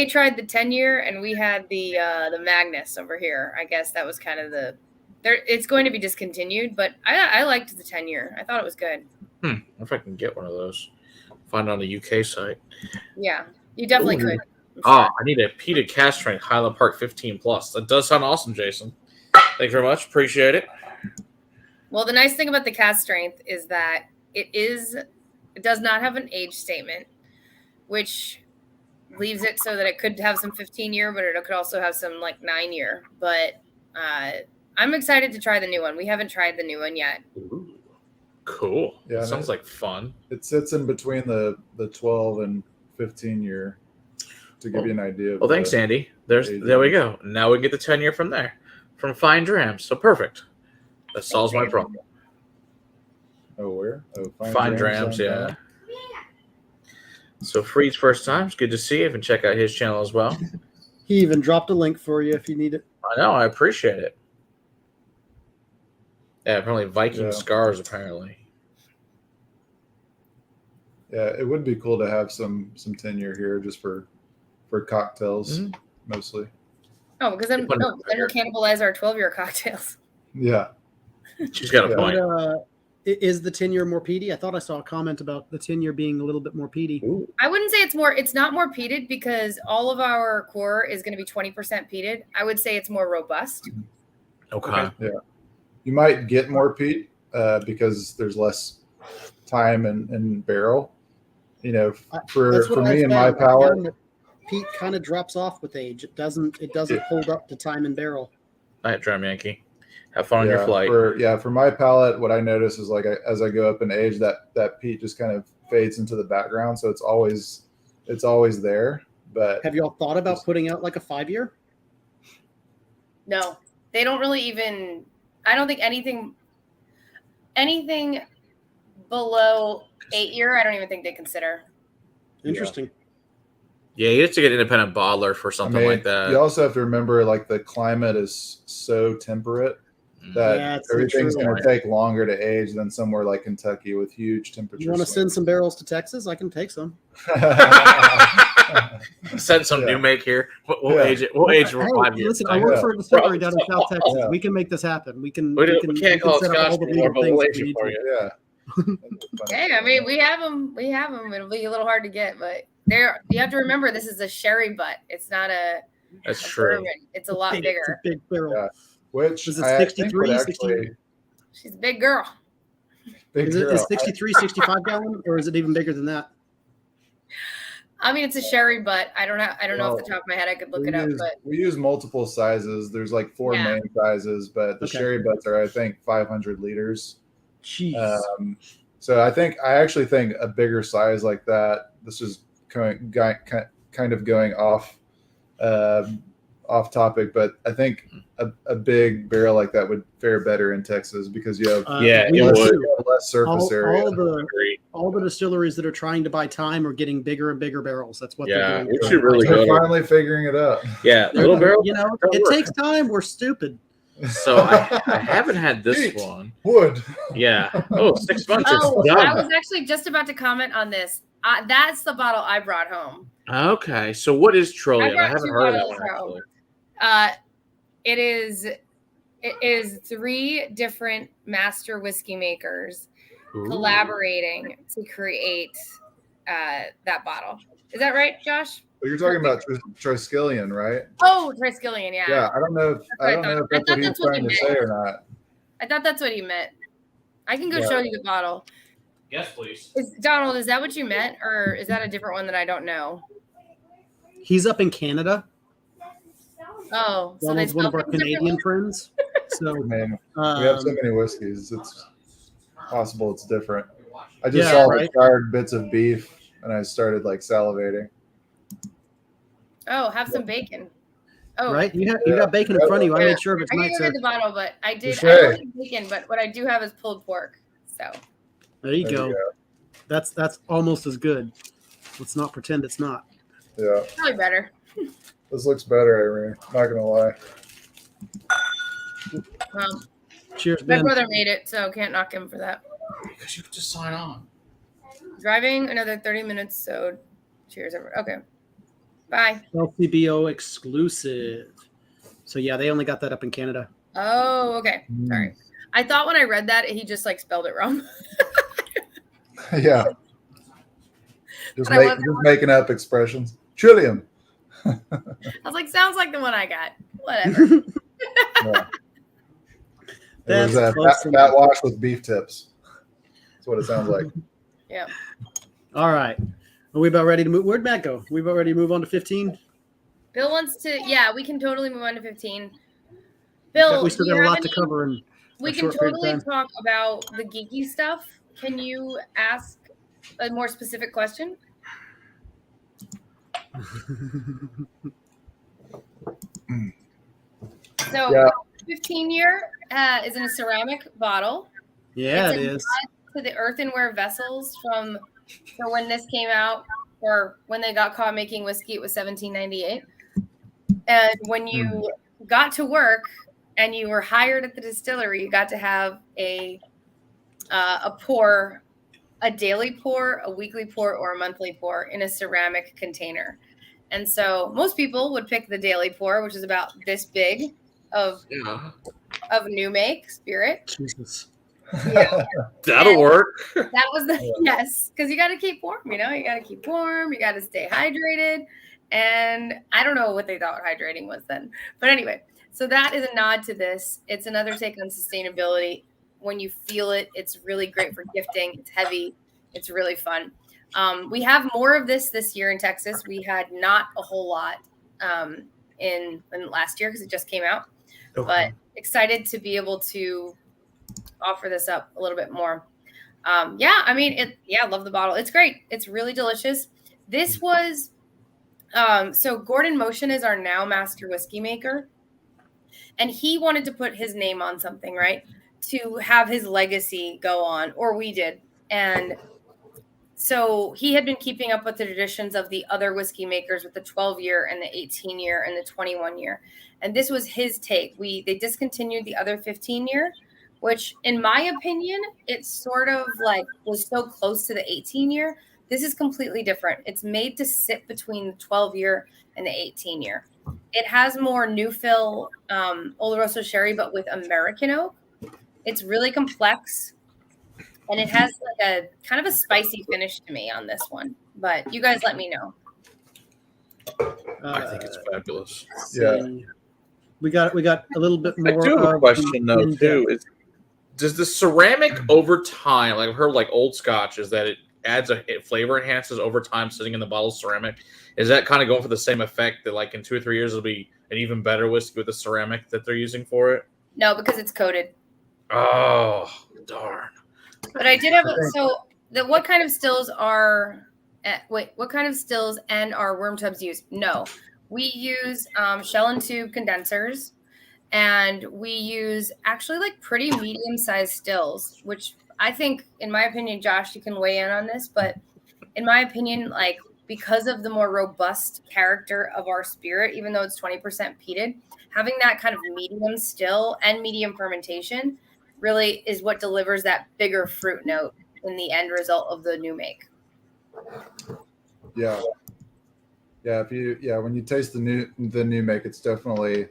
tried the 10-year, and we had the Magnus over here. I guess that was kind of it's going to be discontinued, but I liked the 10-year. I thought it was good. If I can get one of those, find it on the UK site. Yeah, you definitely could. I need a peated Cask Strength Highland Park 15 plus. That does sound awesome, Jason. Thanks very much. Appreciate it. Well, the nice thing about the Cask Strength is that it does not have an age statement, which leaves it so that it could have some 15-year, but it could also have some like 9-year. But I'm excited to try the new one. We haven't tried the new one yet. Ooh, cool. Yeah, that sounds like fun. It sits in between the 12 and 15-year. To give you an idea. Well, thanks, Andy. There we go. Now we can get the 10-year from there, from Fine Drams. So perfect. That solves my problem. Oh, where? Oh, Fine Drams, yeah. So Freed's first time. It's good to see you. And check out his channel as well. He even dropped a link for you if you need it. I know. I appreciate it. Yeah, apparently Viking Scars, apparently. Yeah, it would be cool to have some 10-year here just for cocktails, mostly. Oh, because then we'll cannibalize our 12-year cocktails. Yeah. She's got a point. Is the 10-year more peaty? I thought I saw a comment about the 10-year being a little bit more peaty. Ooh. I wouldn't say it's not more peated because all of our core is going to be 20% peated. I would say it's more robust. Okay. Yeah. You might get more peat because there's less time and barrel. You know, for me and my palate, peat kind of drops off with age. It doesn't hold up to time and barrel. All right, Drum Yankee. Have fun on your flight. For my palate, what I notice is like as I go up in age, that peat just kind of fades into the background. So it's always there. But have you all thought about putting out like a 5-year? No, they don't really even. I don't think anything below 8-year. I don't even think they consider. Interesting. Yeah, you have to get an independent bottler for something like that. You also have to remember, like, the climate is so temperate that everything's going to take longer to age than somewhere like Kentucky with huge temperatures. You want to send some barrels to Texas? I can take some. Send some new make here. We'll age it. We'll age it for 5 years. Listen, I work for a distillery down in South Texas. Yeah. We can make this happen. We can't call it scotch anymore, but we'll age it for you. Yeah. Hey, I mean, we have them. It'll be a little hard to get, but you have to remember this is a sherry butt. It's not a. That's true. Bourbon. It's a lot bigger. It's a big barrel. Yeah. Which is it 63, 60? She's a big girl. Is it 63, 65 gallon, or is it even bigger than that? I mean, it's a sherry butt. I don't know off the top of my head. I could look it up, but we use multiple sizes. There's like 4 main sizes, but the sherry butts are, I think, 500 liters. Jeez. So I actually think a bigger size like that. This is kind of going off topic, but I think a big barrel like that would fare better in Texas because you have less surface area. All the distilleries that are trying to buy time are getting bigger and bigger barrels. That's what they're doing. We should really go. Finally figuring it out. Yeah, little barrel. You know, it takes time. We're stupid. So I haven't had this one. Wood. Yeah. 6 months. I was actually just about to comment on this. That's the bottle I brought home. Okay. So what is Trillian? I haven't heard of that one actually. It is 3 different master whiskey makers collaborating to create that bottle. Is that right, Josh? Well, you're talking about Triskelion, right? Oh, Triskelion, yeah. Yeah, I don't know if that's what he's trying to say or not. I thought that's what he meant. I can go show you the bottle. Yes, please. Donald, is that what you meant, or is that a different one that I don't know? He's up in Canada. Oh, so Donald's one of our Canadian friends. So man, we have so many whiskeys. It's possible it's different. I just saw the charred bits of beef, and I started like salivating. Oh, have some bacon. Oh, right. You got bacon in front of you. I made sure of it tonight. I didn't read the bottle, but I did. I don't have bacon, but what I do have is pulled pork. So there you go. That's almost as good. Let's not pretend it's not. Yeah, probably better. This looks better, Irene. Not gonna lie. Cheers, My Ben. brother made it, so can't knock him for that. Because you have to sign on. Driving another 30 minutes, so cheers. Okay. Bye. LCBO exclusive. So yeah, they only got that up in Canada. Oh, okay. Sorry. I thought when I read that he just like spelled it wrong. Yeah. Just making up expressions. Trillian. I was like, sounds like the one I got. Whatever. Yeah. That's It was fat wash with beef tips. That's what it sounds like. Yeah. All right. Are we about ready to move? Where'd Matt go? We about ready to move on to 15? Bill wants to. Yeah, we can totally move on to 15. Bill, We still got a lot to cover. We can totally talk about the geeky stuff. Can you ask a more specific question? So, Yeah. 15 year is in a ceramic bottle. Yeah, it's it is. To the earthenware vessels from so when this came out, or when they got caught making whiskey, it was 1798. And when you got to work and you were hired at the distillery, you got to have a pour, a daily pour, a weekly pour, or a monthly pour in a ceramic container. And so most people would pick the daily pour, which is about this big of new make spirit. Jesus. Yeah. That'll work. That was yes, because you got to keep warm. You got to keep warm. You got to stay hydrated. And I don't know what they thought hydrating was then, but anyway. So that is a nod to this. It's another take on sustainability. When you feel it, it's really great for gifting. It's heavy. It's really fun. We have more of this year in Texas. We had not a whole lot in last year because it just came out. Okay. But excited to be able to offer this up a little bit more. I love the bottle. It's great. It's really delicious. This was so Gordon Motion is our now master whiskey maker. And he wanted to put his name on something, right? To have his legacy go on, or we did. And so he had been keeping up with the traditions of the other whiskey makers with the 12-year and the 18-year and the 21-year. And this was his take. They discontinued the other 15-year, which in my opinion, it's sort of like was so close to the 18-year. This is completely different. It's made to sit between the 12-year and the 18-year. It has more new fill Oloroso sherry, but with American oak. It's really complex. And it has like a kind of a spicy finish to me on this one. But you guys let me know. I think it's fabulous. Yeah. We got a little bit more. I do have a question though too. Does the ceramic over time, like I've heard like old scotch, is that it adds flavor enhances over time sitting in the bottle of ceramic? Is that kind of going for the same effect that like in 2 or 3 years it'll be an even better whiskey with the ceramic that they're using for it? No, because it's coated. Oh, darn. But I did have what kind of stills are what kind of stills and our worm tubs use? No. We use shell and tube condensers, and we use actually like pretty medium-sized stills, which I think, in my opinion, Josh, you can weigh in on this, but in my opinion, like because of the more robust character of our spirit, even though it's 20% peated, having that kind of medium still and medium fermentation really is what delivers that bigger fruit note in the end result of the new make. Yeah. Yeah. When you taste the new make, it's definitely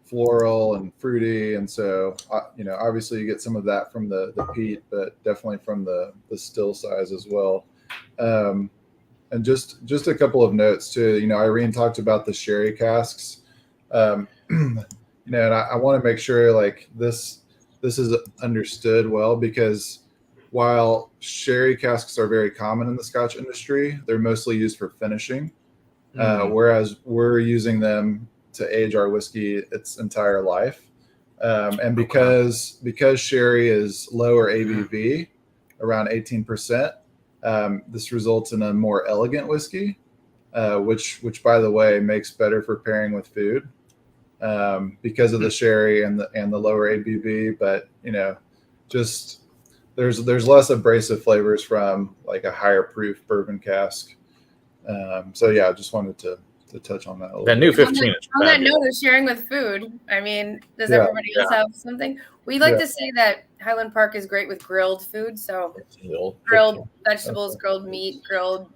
floral and fruity. And so, obviously you get some of that from the peat, but definitely from the still size as well. And just a couple of notes too, Irene talked about the sherry casks, and I want to make sure like this is understood well, because while sherry casks are very common in the Scotch industry, they're mostly used for finishing, whereas we're using them to age our whiskey its entire life. And because sherry is lower ABV, around 18%, this results in a more elegant whiskey, which by the way makes better for pairing with food, because of the sherry and the lower ABV. But just there's less abrasive flavors from like a higher proof bourbon cask. So yeah, I just wanted to touch on that a little That bit. new 15 is On that fabulous. note of sharing with food, I mean, does Yeah. everybody else have something? We like to say that Highland Park is great with grilled food. So grilled vegetables, grilled meat, grilled,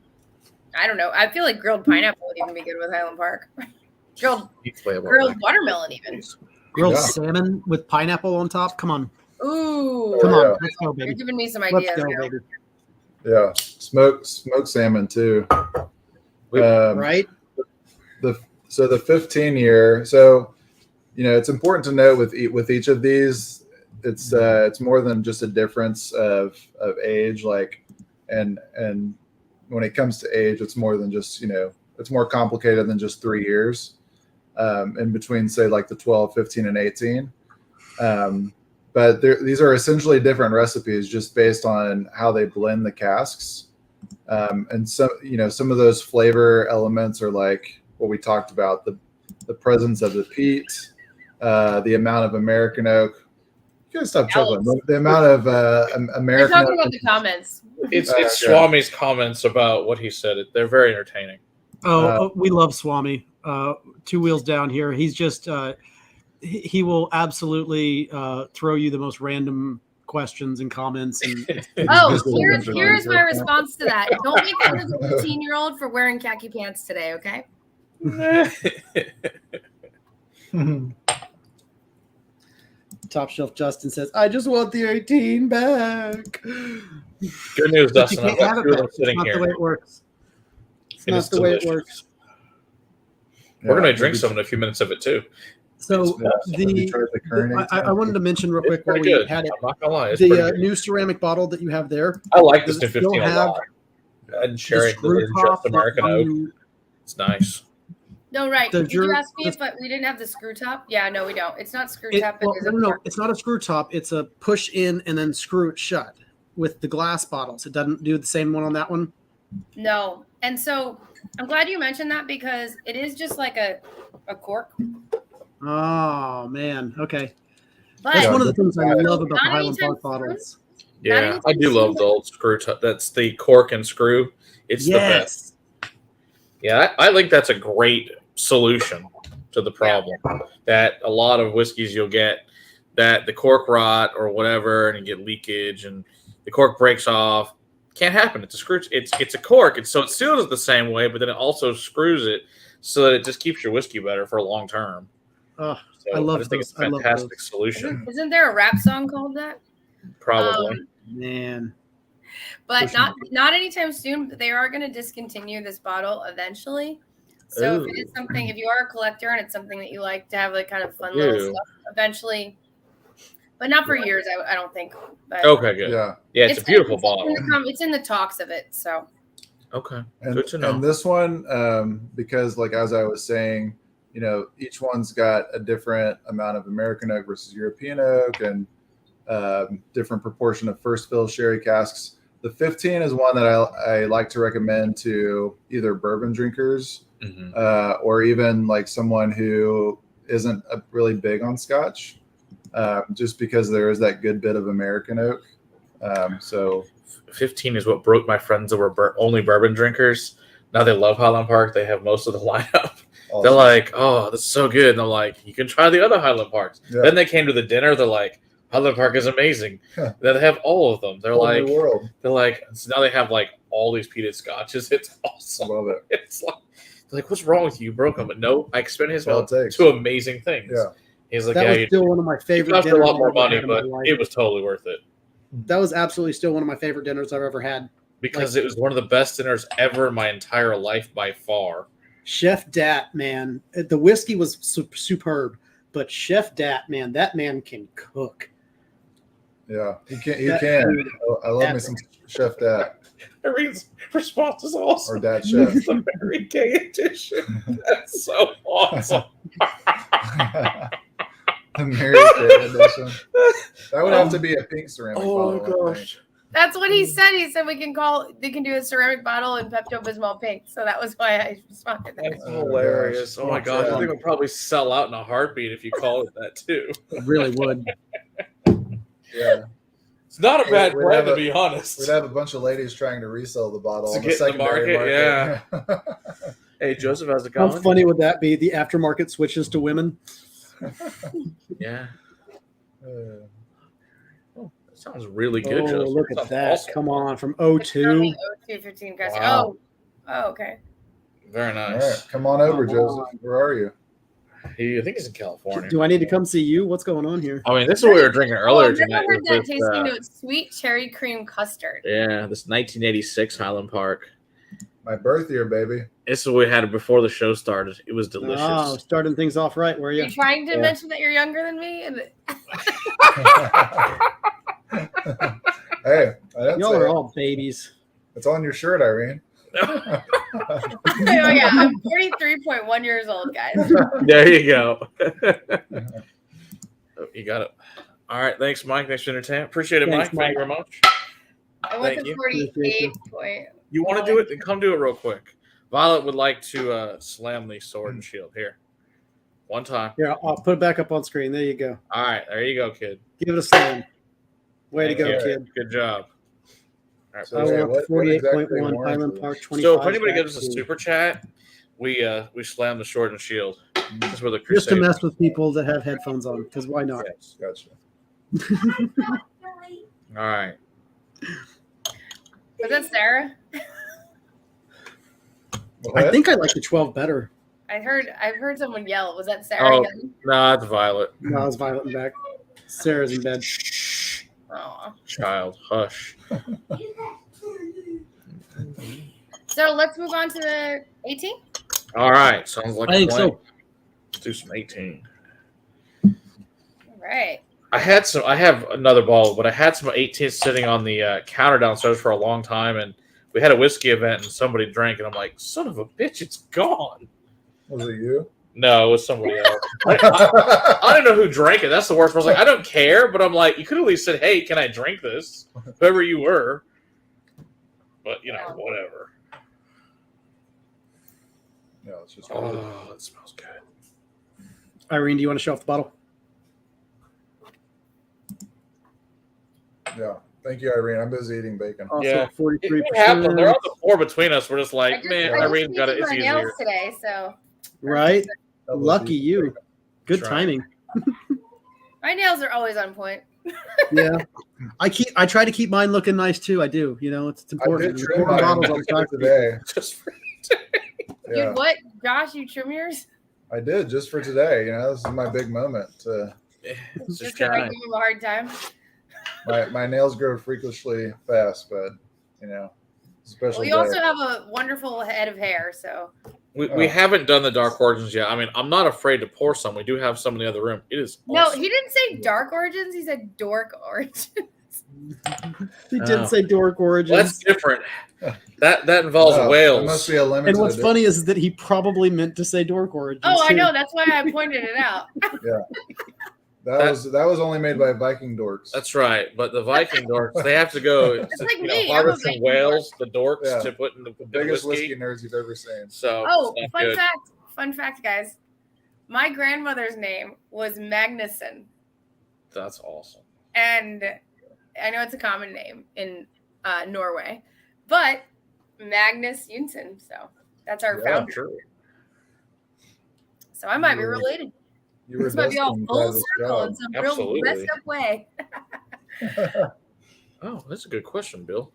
I don't know. I feel like grilled pineapple would even be good with Highland Park. grilled watermelon even. Grilled salmon with pineapple on top. Come on. Ooh. Come on. Yeah. Let's go, baby. You're giving me some Let's ideas. go, baby. Yeah, smoked salmon too. Right. So the 15 year. So it's important to note with each of these, it's more than just a difference of age. Like, and when it comes to age, it's more than just it's more complicated than just 3 years. In between, say, like the 12, 15, and 18. But these are essentially different recipes just based on how they blend the casks. And some of those flavor elements are like what we talked about, the presence of the peat, the amount of American oak. You guys stop chuckling. The amount of American We're talking oak. about the comments. It's Swami's comments about what he said. They're very entertaining. We love Swami. 2 wheels down here. He's just he will absolutely throw you the most random questions and comments. And here's my response to that. Don't make fun of the 15-year-old for wearing khaki pants today, okay? Top Shelf Justin says, "I just want the 18 back." Good news, Dustin. I've got 2 of them sitting here. Not the way it works. It's And not it's the way it delicious. works. We're going to drink some in a few minutes of it too. So I wanted to mention real quick while we had it. I'm not gonna lie, it's The new ceramic bottle that you have there. I like this does new it still 15 a have lot. And sharing screw the top just American that oak. you- It's nice. No, right. Does Did you your- ask me if we didn't have the screw top? Yeah, no, we don't. It's not screw It, top. well, It is no, it's not a screw top. It's a push in and then screw it shut with the glass bottles. It doesn't do the same one on that one. No. And so I'm glad you mentioned that because it is just like a cork. Oh man, okay. But That's one of the things I love about the Not Highland anytime Park bottles. Yeah, I do love the old screw. That's the cork and screw. It's the best. Yeah, I think that's a great solution to the problem. That a lot of whiskeys you'll get that the cork rot or whatever, and you get leakage, and the cork breaks off. Can't happen. It's a screw. It's a cork. So it seals it the same way, but then it also screws it so that it just keeps your whiskey better for long term. Oh, So I love just think those. it's a fantastic solution. Isn't there a rap song called that? Probably. Man. But not anytime soon. But they are going to discontinue this bottle eventually. So if it is something, if you are a collector and it's something that you like to have like kind of fun little stuff, eventually, but not for years, I don't think. But Okay, good. Yeah, it's a beautiful bottle. It's in the talks of it. So Okay, and, good to know. and this one, because like as I was saying, each one's got a different amount of American oak versus European oak, and different proportion of first fill sherry casks. The 15 is one that I like to recommend to either bourbon drinkers or even like someone who isn't really big on scotch, just because there is that good bit of American oak. So 15 is what broke my friends that were only bourbon drinkers. Now they love Highland Park. They have most of the lineup. awesome. They're like, "Oh, this is so good." And I'm like, "You can try the other Highland Parks." Yeah. Then they came to the dinner. They're like, "Highland Park is amazing." Huh. Then they have all of them. They're Whole like, new world. so now they have like all these peated scotches. It's awesome. Love it. It's like, what's wrong with you? You broke them. But no, I expended his All it money takes. to amazing things. Yeah. He's like, That "Yeah, was you still one of my favorite cost a dinners lot more I've ever money, had in my but life. it was totally worth it." That was absolutely still one of my favorite dinners I've ever had. Because it was one of the best dinners ever in my entire life by far. Chef Dat, man, the whiskey was superb, but Chef Dat, man, that man can cook. Yeah, he can. I love me some Chef Dat Irene's response is awesome. or Dat Chef. It's the Mary Kay edition. That's so awesome. The Mary Kay edition. That would have to be a pink ceramic Oh bottle. my I gosh. that's what he said. He said they can do a ceramic bottle and Pepto Bismol pink. So that was why I responded. That's Oh, hilarious. gosh. Oh my gosh. Yeah. I think it would probably sell out in a heartbeat if you called it that too. It really would. think. Yeah, It's not a bad We'd brand, have to be honest. we'd have a bunch of ladies trying to resell the bottle To on the get in the secondary market, market. Hey, Joseph, how's it How going? funny would that be? The aftermarket switches to women. Yeah. Oh, that sounds really good, Oh, Joseph. look at Sounds that. awesome. Come on. From It's from 02. the 0215 Casks. Wow. Oh, okay. Very All nice. right, come on over, Come on. Joseph. Where are you? I think he's in California. Do I need to come see you? What's going on here? I mean, this is what we were drinking earlier I've never tonight. heard with that this, tasting note. Sweet cherry cream custard. Yeah, this 1986 Highland Park. My birth year, baby. This is what we had before the show started. It was delicious. Oh, starting things off right, were Are you? you trying to Yeah. mention that you're younger than me? Hey, I didn't Y'all say are it. all babies. It's on your shirt, Irene. Oh yeah, I'm 43.1 years old, guys. There you go. Oh, you got it. All right. Thanks, Mike. Thanks for entertainment. Appreciate it, Thanks, Mike. Thank you very much. I went Thank to you. 48 point. You want to do it? Then come do it real quick. Violet would like to slam the sword and shield. Here. One time. Here, I'll put it back up on screen. There you go. All right. There you go, kid. Give it a slam. Way Thank to go, you. kid. Good job. All right. So, I hey, want what exactly 48.1 warrants Highland is it? Park 25. So if anybody back gives us a to- super chat, we slam the sword and shield. This is where the Just to Crusaders- mess with people that have headphones on, because why not? Yes. Gotcha. All right. Was that Sarah? I think I like the 12 better. I've heard someone yell. Was that Sarah? Oh, again? no, it's Violet. No, I was Violet in back. Sarah's in bed. Shh, Oh. child, hush. So let's move on to the 18. All right, sounds like I think so. Let's do some 18. All right. I have another bottle, but I had some 18 sitting on the counter downstairs for a long time, and we had a whiskey event, and somebody drank, and I'm like, son of a bitch, it's gone. Was it you? No, it was somebody else. I don't know who drank it. That's the worst. I was like, I don't care, but I'm like, you could at least said, hey, can I drink this? Whoever you were. But, whatever. No, it's just. Oh, it smells good. Irene, do you want to show off the bottle? Yeah. Thank you, Irene. I'm busy eating bacon. Also, Yeah. 43%. It happened. There are the four between us. We're just I like, just- man, I just Irene's got it. painted It's my easier. nails today, so Right? Double Lucky deep you. bacon. Good That's right. timing. my nails are always on point. Yeah. I try to keep mine looking nice too. I do. It's I important. did trim Important mine bottles all the time. today. Just for Yeah, Dude, what? Josh, you trim yours? I did just for today. This is my big moment. it's Just just because I trying. give him a hard time. My nails grow freakishly fast, but special. Well, you also have a wonderful head of hair, so We haven't done the Dark Origins yet. I mean, I'm not afraid to pour some. We do have some in the other room. It is no, awesome. he didn't say dark origins. He said dork origins. He did say Dork Origins. Well, that's different. That involves It whales. must be a limited. And what's edition. funny is that he probably meant to say Dork Origins. Oh, I too. know. That's why I pointed it out. That was only made by Viking dorks. That's right. But the Viking dorks, they have to go That's like me. I'm a harvest from Viking whales, the dorks, Yeah. to put in the Biggest whiskey. whiskey nerds you've ever seen. So Oh, it's not good. fun fact, guys. My grandmother's name was Magnuson, That's awesome. and I know it's a common name in Norway, but Magnus Jonsson. So that's our Yeah. founder. True. So I might be Yeah. related. You were This might be all destined full by this circle in job. some Absolutely. real messed up way. Oh, that's a good question, Bill.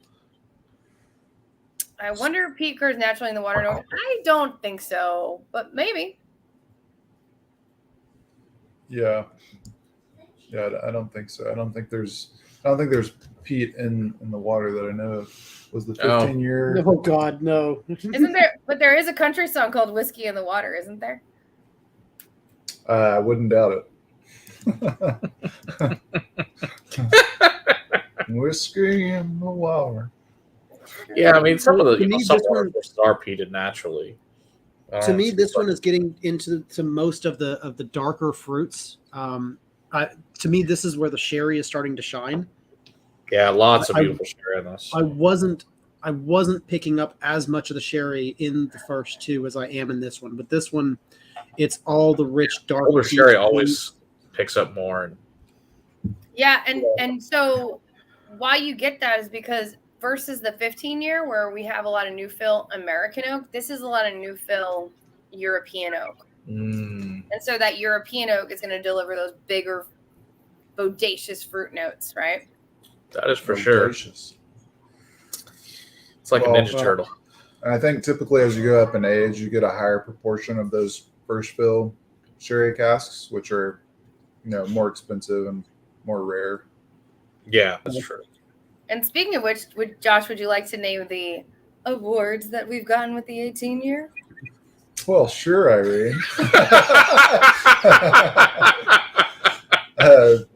I wonder if peat occurs naturally in the water. No, I don't think so, but maybe. Yeah, I don't think so. I don't think there's peat in the water that I know of. Was the 15-year? Oh God, no. Isn't there? But there is a country song called "Whiskey in the Water," isn't there? I wouldn't doubt it. Whiskey in the water. Yeah, I mean, some of To me, some this water one- sources are peated naturally. To me, this one is getting into most of the darker fruits. To me, this is where the sherry is starting to shine. Yeah, lots of I- beautiful sherry in this. I wasn't picking up as much of the sherry in the first two as I am in this one, but this one, it's all the rich dark. Older peat sherry fruit. always picks up more. And Yeah, and so why you get that is because versus the 15-year where we have a lot of new fill American oak. This is a lot of new fill European oak. And so that European oak is going to deliver those bigger, bodacious fruit notes, right? That is for sure. It's like a Ninja Turtle. And I think typically as you go up in age, you get a higher proportion of those first fill sherry casks, which are, more expensive and more rare. Yeah, that's true. And speaking of which, Josh, would you like to name the awards that we've gotten with the 18-year? Well, sure, Irene.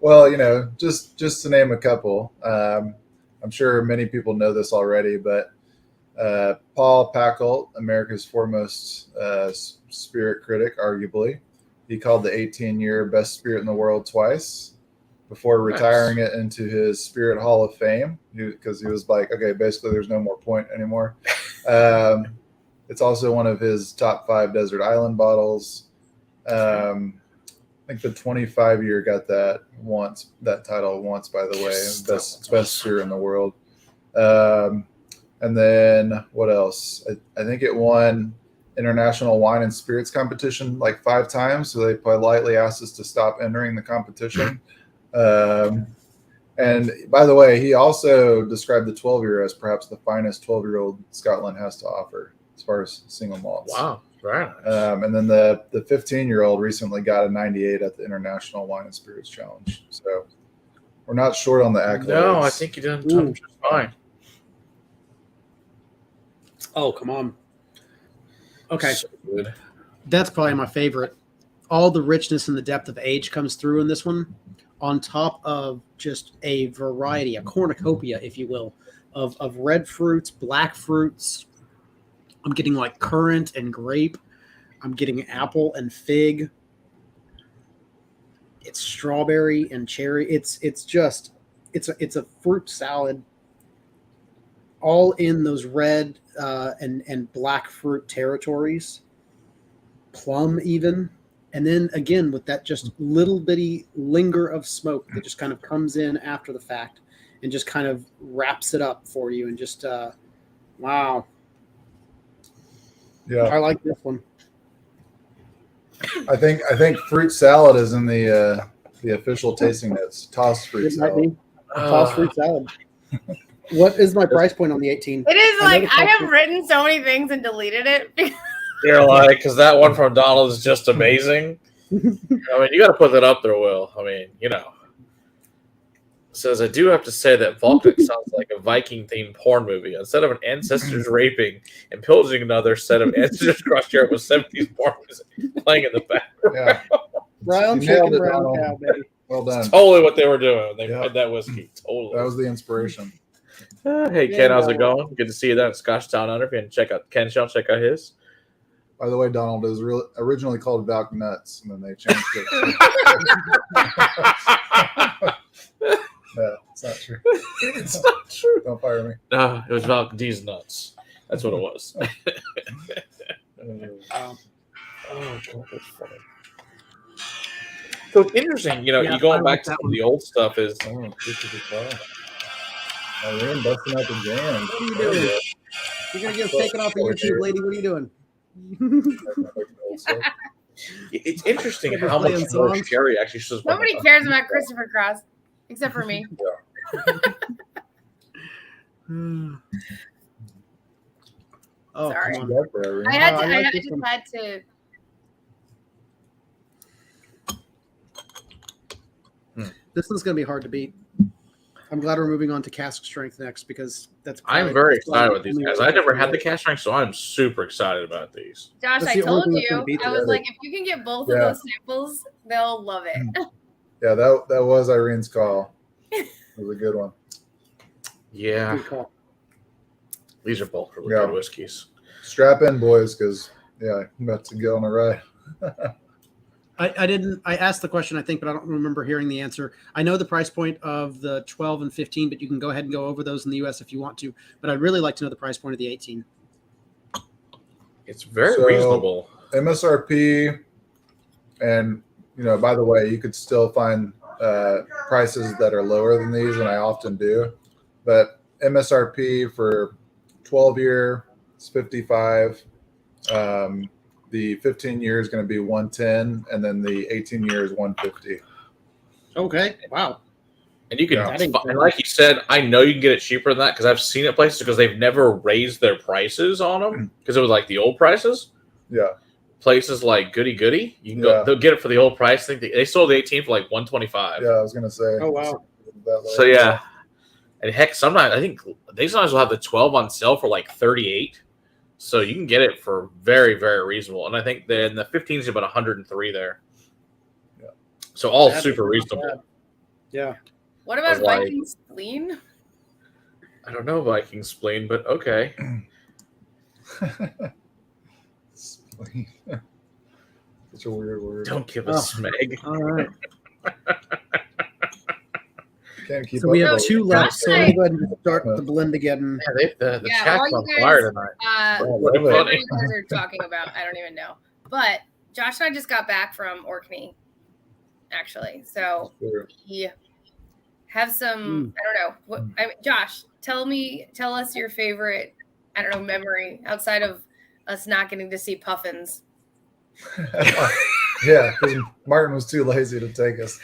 Well, just to name a couple. I'm sure many people know this already, but Paul Packolt, America's foremost spirit critic, arguably, he called the 18-year best spirit in the world twice before retiring it into his Spirit Hall of Fame, because he was like, okay, basically there's no more point anymore. It's also one of his top 5 desert island bottles. I think the 25-year got that title once, by the way, best spirit in the world. And then what else? I think it won International Wine and Spirits competition like 5 times. So they politely asked us to stop entering the competition. And by the way, he also described the 12-year as perhaps the finest 12-year-old Scotland has to offer as far as single malts. Wow. Right. And then the 15-year-old recently got a 98 at the International Wine and Spirits Challenge. So we're not short on the accolades. No, I think you done just fine. Oh, come on. Okay. So good. That's probably my favorite. All the richness and the depth of age comes through in this one, on top of just a variety, a cornucopia, if you will, of red fruits, black fruits. I'm getting like currant and grape. I'm getting apple and fig. It's strawberry and cherry. It's a fruit salad, all in those red and black fruit territories, plum even. And then again, with that just little bitty linger of smoke that just kind of comes in after the fact and just kind of wraps it up for you. And just, wow. Yeah. I like this one. I think fruit salad is in the official tasting notes. Tossed fruit salad. Tossed fruit salad. What is my price point on the 18? It is like I have written so many things and deleted it. You're like, because that one from Donald is just amazing. I mean, you got to put that up there, Will. I mean, Says, I do have to say that Volknik sounds like a Viking-themed porn movie. Instead of an ancestors raping and pillaging another set of ancestors across Europe with 70s porn music playing in the background. Yeah. Brown chicken, brown cow, baby. Well done. That's totally what they were doing when they had that whiskey. Totally. That was the inspiration. Hey, Ken, how's it going? Good to see you there at Scotch Town Under. If you check out Ken's channel, check out his. By the way, Donald, it was originally called Valk Nuts, and then they changed it. No, it's not true. It's not true. Don't fire me. No, it was Valk D's Nuts. That's what it was. Wow. Oh, that's funny. So it's interesting, you going back to the old stuff is. Oh, this is fun. Irene busting out the jam. What are you doing? You're going to get us taken off of YouTube, lady. What are you doing? It's interesting how much more sherry actually shows. Nobody cares about Christopher Cross except for me. Oh, sorry. come on. I just had to. This one's going to be hard to beat. I'm glad we're moving on to Cask Strength next because that's. I'm very excited with these guys. I never had the Cask Strength, so I'm super excited about these. Josh, I told you. I was like, if you can get both of those samples, they'll love it. Yeah, that was Irene's call. It was a good one. Yeah. Good call. These are both really good whiskeys. Strap in, boys, because I'm about to go on a ride. I asked the question, I think, but I don't remember hearing the answer. I know the price point of the 12 and 15, but you can go ahead and go over those in the US if you want to. But I'd really like to know the price point of the 18. It's very reasonable. MSRP, and by the way, you could still find prices that are lower than these, and I often do. But MSRP for 12-year is 55. The 15-year is going to be 110, and then the 18-year is 150. Okay. Wow. And you can, Yeah. and like you said, I know you can get it cheaper than that because I've seen it places because they've never raised their prices on them because it was like the old prices. Yeah. Places like Goody Goody, you can go. They'll get it for the old price. I think they sold the 18 for like 125. Yeah, I was going to say. Oh wow. So yeah, and heck, sometimes I think they sometimes will have the 12 on sale for like 38. So you can get it for very, very reasonable. And I think then the 15 is about 103 there. Yeah. So all super reasonable. Yeah. What about Viking Spleen? I don't know Viking Spleen, but okay. Spleen. Such a weird word. Don't give us smeg. All right. Can't keep So we up have with two it. left. So we'll go ahead and start the blend again. The Yeah, chat's all you on guys- fire tonight. Whatever Funny. you guys are talking about, I don't even know. But Josh and I just got back from Orkney, actually. So we have some. I don't know. Josh, tell us your favorite. I don't know, memory outside of us not getting to see puffins. Yeah, because Martin was too lazy to take us.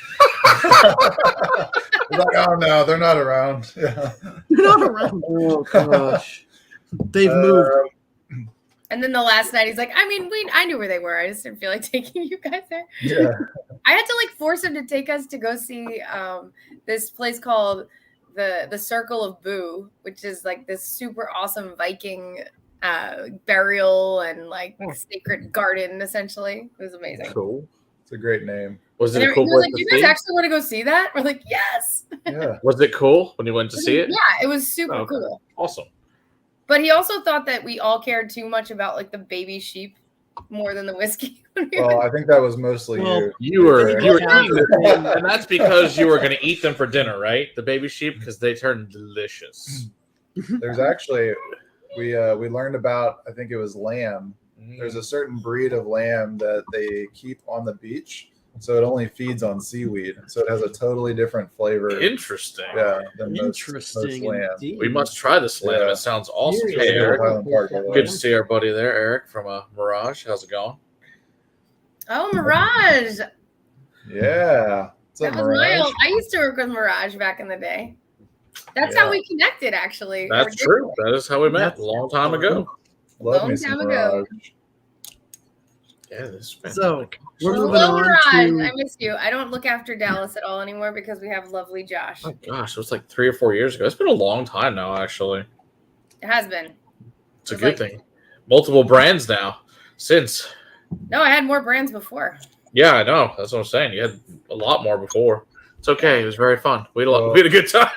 He's like, oh no, they're not around. Yeah. They're not around. Oh gosh. They've moved. And then the last night, he's like, I knew where they were. I just didn't feel like taking you guys there. Yeah. I had to like force him to take us to go see this place called the Circle of Boo, which is like this super awesome Viking burial and like sacred garden. Essentially, it was amazing. Cool. It's a great name. Was it And a cool he was place like, to "You guys see? actually want to go see that?" We're like, "Yes." Yeah. Was it cool when you went to see it? Yeah, it was super Okay. cool. Awesome. But he also thought that we all cared too much about like the baby sheep more than the whiskey. Well, I think that was mostly you. You were Yeah. eating them, and that's because you were going to eat them for dinner, right? The baby sheep, because they turn delicious. There's actually we learned about, I think it was lamb. There's a certain breed of lamb that they keep on the beach, so it only feeds on seaweed, so it has a totally different flavor. Interesting. Yeah, than most Interesting. lamb. Indeed. We must try this lamb. Yeah. It sounds awesome. Here Hey, you Eric. go. Highland Park, by the way. Good to see our buddy there, Eric from Mirage. How's it going? Oh, Mirage. Yeah. What's up, That was my Mirage? old. I used to work with Mirage back in the day. That's Yeah. how we connected, actually. That's true. That is how we met That's a long time ago. Love Long me some time ago. Mirage. Yeah, this is So we're Hello, moving on Mirage. I to. miss you. I don't look after Dallas at all anymore because we have lovely Josh. Oh gosh, it was like 3 or 4 years ago. It's been a long time now, actually. It has been. It's a It's good like- thing. Multiple brands now since. No, I had more brands before. Yeah, I know. That's what I'm saying. You had a lot more before. It's okay. It was very fun. We Well, had a good time.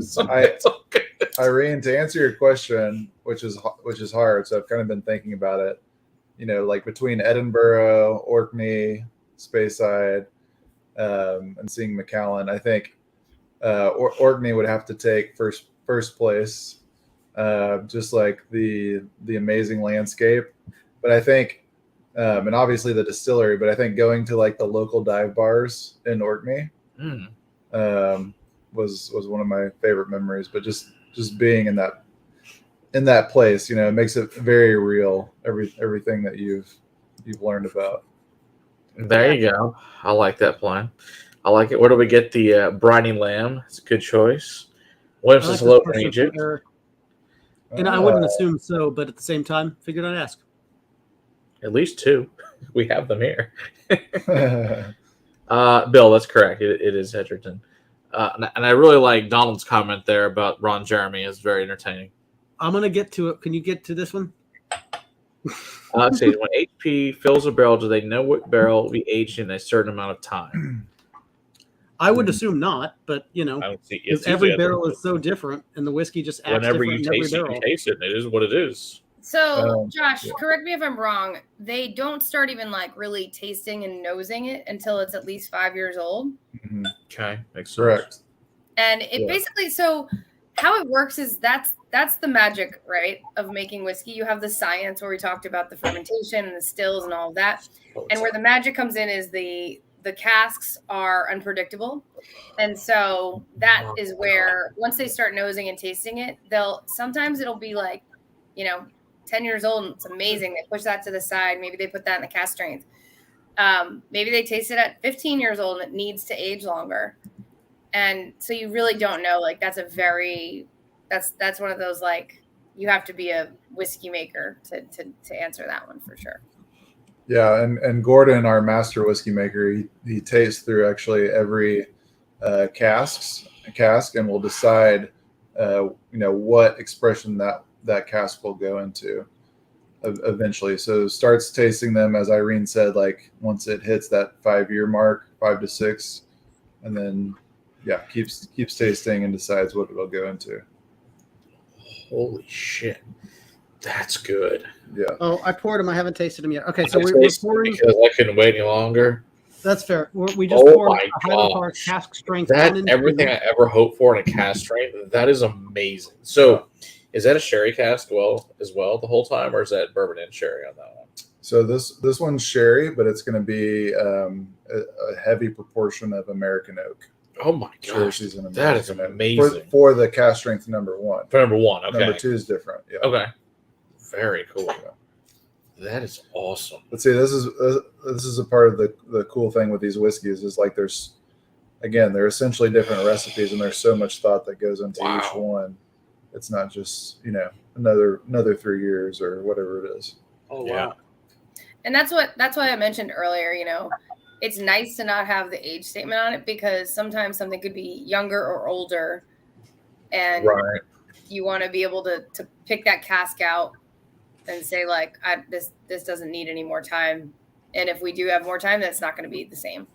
So it's okay. Irene, to answer your question, which is hard, so I've kind of been thinking about it. You know, like between Edinburgh, Orkney, Speyside, and seeing Macallan, I think Orkney would have to take first place, just like the amazing landscape. But I think, and obviously the distillery, but I think going to like the local dive bars in Orkney was one of my favorite memories. But just being in that place, you know, it makes it very real. Everything that you've learned about. There you go. I like that plan. I like it. Where do we get the briny lamb? It's a good choice. What if I like it's this low in question from Egypt? Eric. And I wouldn't assume so, but at the same time, figured I'd ask. At least 2. We have them here. Bill, that's correct. It is Edgerton. And I really like Donald's comment there about Ron Jeremy. It's very entertaining. I'm gonna get to it. Can you get to this one? Let's see. When HP fills a barrel, do they know what barrel will be aged in a certain amount of time? I would assume not, but you know, I don't see. because every barrel is so different, and the whiskey just acts Whenever different you in every taste it, barrel. you taste it. And it is what it is. So, Josh, correct me if I'm wrong. They don't start even like really tasting and nosing it until it's at least 5 years old. Mhm. Okay, makes sense. Correct. And it basically, so how it works is that's the magic, right, of making whiskey. You have the science where we talked about the fermentation and the stills and all of that. And where the magic comes in is the the casks are unpredictable. And so that is where once they start nosing and tasting it, sometimes it'll be like, 10 years old and it's amazing. They push that to the side. Maybe they put that in the cask strength. Maybe they taste it at 15 years old and it needs to age longer. And so you really don't know. Like that's one of those, like, you have to be a whiskey maker to answer that one for sure. Yeah, and Gordon, our master whiskey maker, he tastes through actually every cask and will decide what expression that cask will go into eventually. So starts tasting them, as Irene said, like once it hits that 5-year mark, 5 to 6, and then keeps tasting and decides what it'll go into. Holy shit, that's good. Yeah. Oh, I poured them. I haven't tasted them yet. Okay, so we're pouring because I couldn't wait any longer. That's fair. We just poured my a Highland Park Cask Strength. That's everything I ever hoped for in a cask strength. That is amazing. So, is that a sherry cask as well the whole time, or is that bourbon and sherry on that one? So this one's sherry, but it's going to be a heavy proportion of American oak. Oh my gosh, that is amazing for the cask strength number 1. For number 1, okay. Number 2 is different. Yeah. Okay. Very cool. Yeah. That is awesome. But see, this is a part of the cool thing with these whiskeys is like they're essentially different recipes, and there's so much thought that goes into each one. It's not just another 3 years or whatever it is. Oh wow. And that's why I mentioned earlier. It's nice to not have the age statement on it because sometimes something could be younger or older, and you want to be able to pick that cask out and say, like, this doesn't need any more time. And if we do have more time, that's not going to be the same.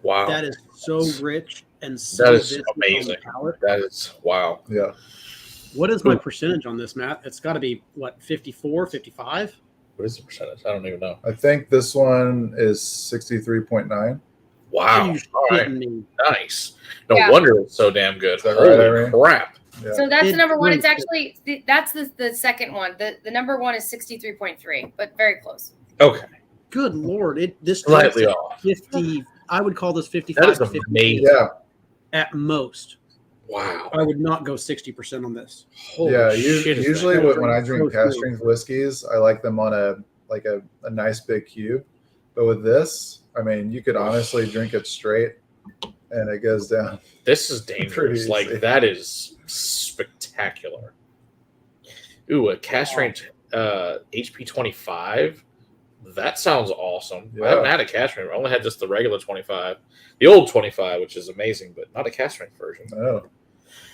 Wow. That is so rich and so that is amazing. That is, wow. Yeah. What is my percentage on this, Matt? It's got to be, 54, 55? What is the percentage? I don't even know. I think this one is 63.9. Wow. All right. Me? Nice. No wonder it's so damn good. Is that Holy crap. Yeah. So that's the number 1. It's actually, that's the second one. The number 1 is 63.3, but very close. Okay. Good Lord. This slightly off. 50. I would call this 55 that is to 50 amazing. Yeah. At most. Wow. I would not go 60% on this. Holy shit, usually when I drink cask strength whiskeys, I like them on a nice big cube. But with this, I mean, you could honestly drink it straight and it goes down. This is dangerous. Like, that is spectacular. Ooh, a cask strength HP 25. That sounds awesome. Yeah. I haven't had a cask strength. I only had just the regular 25. The old 25, which is amazing, but not a cask strength version. Oh.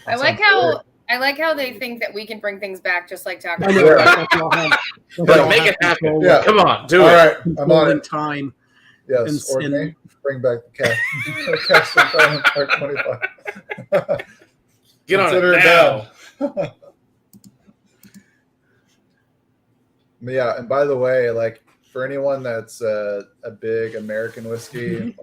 I like how they think that we can bring things back just like Taco. But make it happen. Yeah. Come on, do All it. Right, I'm on it. Time. Yes, or bring back the cask strength 25. Get on it now. Yeah, and by the way, like, for anyone that's a big American whiskey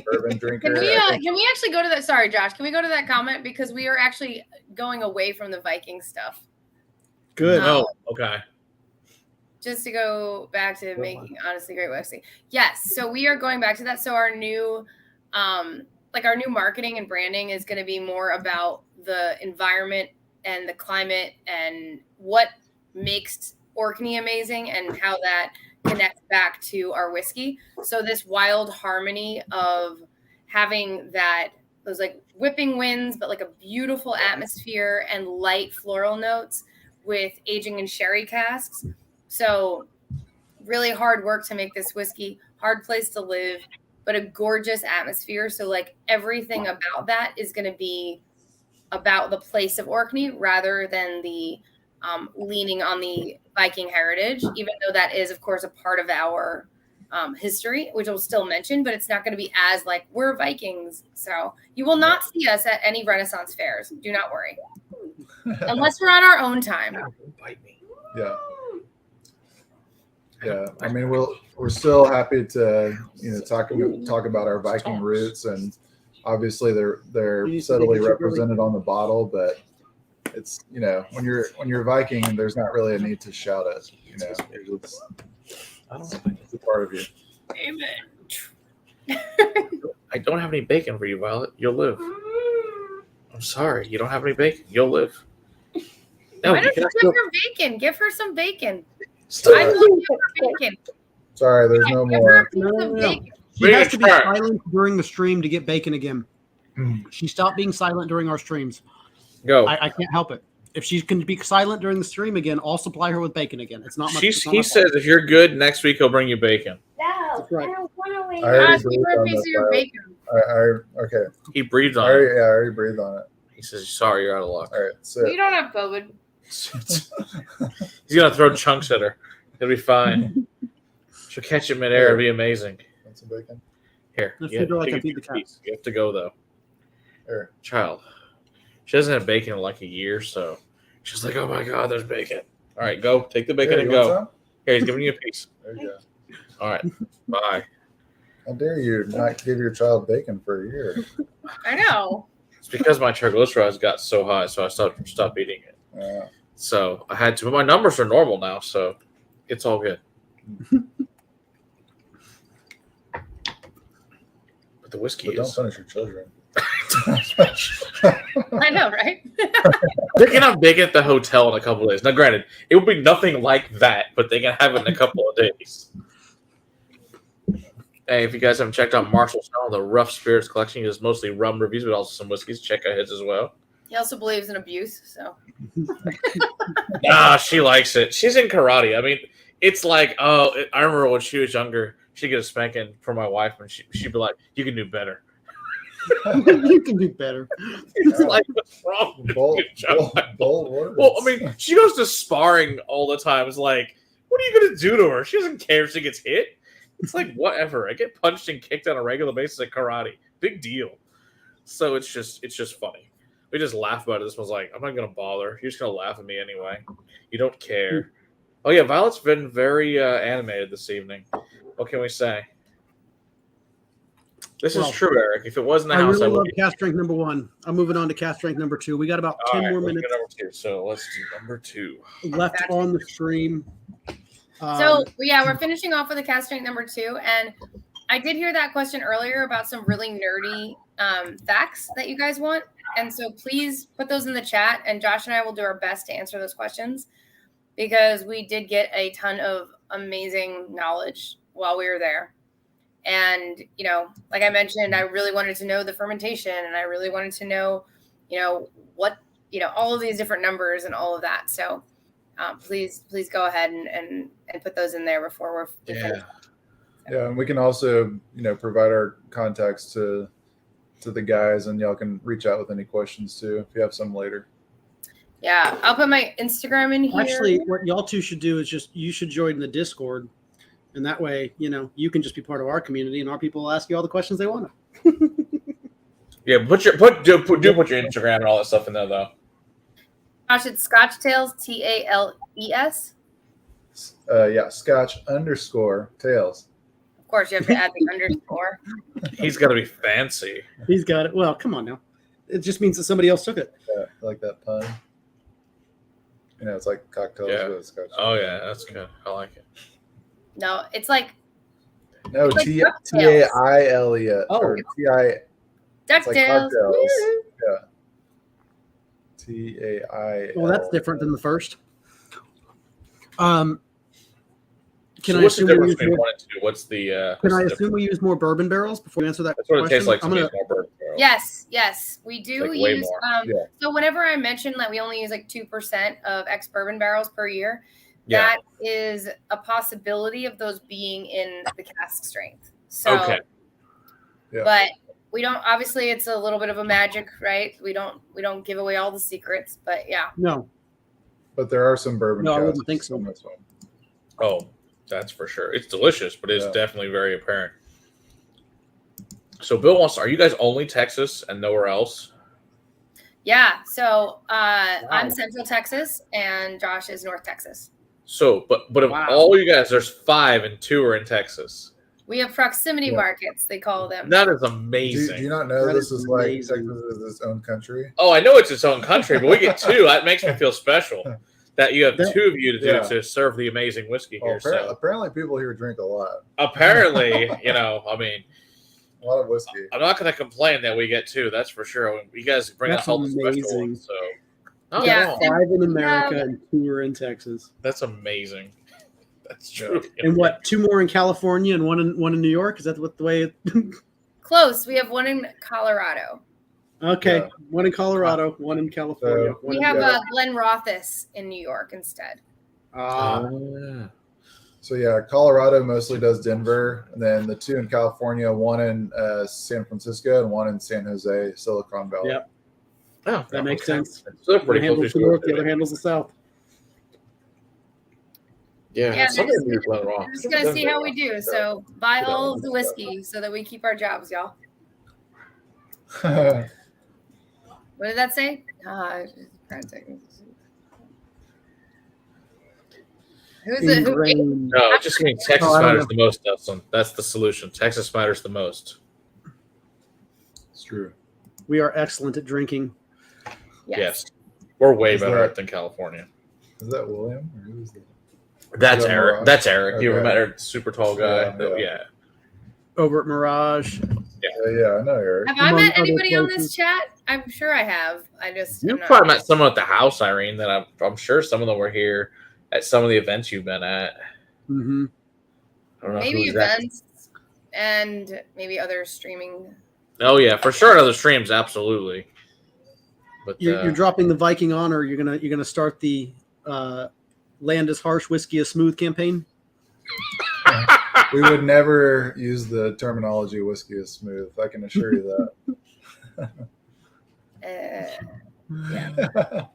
bourbon drinker, can we actually go to that? Sorry, Josh. Can we go to that comment because we are actually going away from the Viking stuff? Good. Okay. Just to go back to making honestly great whiskey. Yes. So we are going back to that. So our new, our new marketing and branding is going to be more about the environment and the climate and what makes Orkney amazing and how that connects back to our whiskey. So this wild harmony of having those like whipping winds, but like a beautiful atmosphere and light floral notes with aging in sherry casks. So really hard work to make this whiskey, hard place to live, but a gorgeous atmosphere. So like everything about that is going to be about the place of Orkney rather than the leaning on the Viking heritage, even though that is, of course, a part of our history, which we'll still mention, but it's not going to be as like we're Vikings. So you will not see us at any Renaissance fairs. Do not worry. Unless we're on our own time. Yeah. Yeah. I mean, we're still happy to, talk about our Viking roots, and obviously they're subtly represented on the bottle, but it's, when you're Viking, there's not really a need to shout it. It's a part of you. I don't have any bacon for you, Violet. You'll live. I'm sorry. You don't have any bacon. You'll live. No, Why don't you give her bacon? Give her some bacon. Sorry. I will give her bacon. Sorry, there's no Give her a more. piece of bacon. She has to be silent during the stream to get bacon again. She stopped being silent during our streams. Go. I can't help it. If she can be silent during the stream again, I'll supply her with bacon again. It's not much. He says if you're good, next week he'll bring you bacon. No, right. I don't want to wait. I Give her a piece of your bacon. Okay. He breathed on I it. already breathed on it. He says, sorry, you're out of luck. All right, sit. You don't have COVID. He's going to throw chunks at her. It'll be fine. She'll catch it midair. It'll be amazing. Want some bacon? Here. Let's You figure have, like I to feed the cat. you have to go, though. Here. Child. She hasn't had bacon in like a year, so she's like, oh, my God, there's bacon. All right, go. Take the bacon Here, and you want go. some? Here, he's giving you a piece. There you go. All right. Bye. How dare you not give your child bacon for a year? I know. It's because my triglycerides got so high, so I stopped eating it. So I had to. But my numbers are normal now, so it's all good. But the whiskey But don't is. punish your children. I know, right? They can have bacon at the hotel in a couple of days. Now, granted, it will be nothing like that, but they can have it in a couple of days. Hey, if you guys haven't checked out Marshall Stone, the Rough Spirits collection, he does mostly rum reviews, but also some whiskeys. Check out his as well. He also believes in abuse, so. Nah, she likes it. She's in karate. I mean, it's like, I remember when she was younger, she'd get a spanking from my wife, and she'd be like, you can do better. You can do better. It's like, what's wrong with Bold words. Well, I mean, she goes to sparring all the time. It's like, what are you going to do to her? She doesn't care if she gets hit. It's like, whatever. I get punched and kicked on a regular basis at karate. Big deal. So it's just funny. We just laugh about it. This one's like, I'm not going to bother. You're just going to laugh at me anyway. You don't care. Oh, yeah, Violet's been very animated this evening. What can we say? This is true, Eric. If it wasn't the house, really I would love Cask Strength number 1. I'm moving on to Cask Strength number 2. We got about 10 more let's minutes get number 2. So let's do number 2. left on the stream. So we're finishing off with the Cask Strength number 2, and I did hear that question earlier about some really nerdy facts that you guys want, and so please put those in the chat, and Josh and I will do our best to answer those questions because we did get a ton of amazing knowledge while we were there. And, like I mentioned, I really wanted to know the fermentation, and I really wanted to know, what, all of these different numbers and all of that. So please go ahead and put those in there before we're finished. Yeah, and we can also, provide our contacts to the guys, and y'all can reach out with any questions too if you have some later. Yeah, I'll put my Instagram in here. Actually, what y'all two should do is you should join the Discord. And that way, you can just be part of our community, and our people will ask you all the questions they want to. Yeah, put your Instagram and all that stuff in there though. Josh, it's Scotch Tales, Tales. Yeah, Scotch_Tales. Of course, you have to add the underscore. He's got to be fancy. He's got it. Well, come on now. It just means that somebody else took it. Yeah, I like that pun. It's like cocktails with Scotch. Oh yeah, that's good. I like it. No, it's like No, like Taile. Oh. Or Ti. It's like DuckTales. cocktails. Yeah. Tail. Well, that's different than the first. Can So I what's the assume we difference use between more? 1 and 2? What's the? Can I what's the assume we use more bourbon barrels before we answer that That's what it question? tastes like to I'm me. gonna. Is more bourbon barrel. Yes, we do Like way use. more. Yeah. So whenever I mention that we only use like 2% of ex bourbon barrels per year, Yeah. that is a possibility of those being in the cask strength. So, Okay. Yeah. But we don't. Obviously, it's a little bit of a magic, right? We don't give away all the secrets, but yeah. No. But there are some bourbon. No, I wouldn't casks think so. in this one. Oh, that's for sure. It's delicious, but it's Yeah. definitely very apparent. So Bill wants. Are you guys only Texas and nowhere else? Yeah. So I'm Central Texas, and Josh is North Texas. So, but of Wow. all you guys, there's 5 and 2 are in Texas. We have proximity Yeah. markets, they call them. That is Do amazing. you not know That this is is like amazing. Texas is its own country? Oh, I know it's its own country, but we get 2. That makes me feel special. that you have two of you to do Yeah. to serve the amazing whiskey here. So Apparently, people here drink a lot. apparently, I mean, A lot of whiskey. I'm not going to complain that we get two. That's for sure. You guys bring That's us all the special amazing. ones. So not Yeah. at all. 5 in America and 2 are in Texas. That's amazing. That's true. And what? 2 more in California and one in New York? Is that what the way? Close. We have one in Colorado. Okay, Yeah. 1 in Colorado, 1 in California. So, one We in have New York. Glen Rothes in New York instead. So yeah, Colorado mostly does Denver, and then the 2 in California, 1 in San Francisco and 1 in San Jose, Silicon Valley. Yep. Oh, That makes sense. So they're One pretty handles the close. north, the other handles the south. Yeah, Yeah, somebody they're needs Glen Ross. We're just gonna see how we do. So buy all of the whiskey so that we keep our jobs, y'all. What did that say? Who's it? Who Ingrained. No, it just means Texas I don't matters know. the most, Dustin. That's the solution. Texas matters the most. It's true. We are excellent at drinking. Yes. We're way Is better that- at than California. Is that William? Or who is that? That's Is that Eric. Mirage? That's Eric. You Okay. remember super tall guy? Yeah, Yeah. yeah. Over at Mirage. Yeah, I know Eric. Have I Among met other anybody on places. this chat? I'm sure I have. I just You I'm not- probably met someone at the house, Irene. That I'm sure some of them were here at some of the events you've been at. Mm-hmm. I don't know maybe who exactly. events and maybe other streaming. Oh yeah, for sure. Other streams, absolutely. But You're dropping the Viking Honor. You're gonna start the Land is Harsh, Whiskey is Smooth campaign. We would never use the terminology "whiskey is smooth." I can assure you Yeah,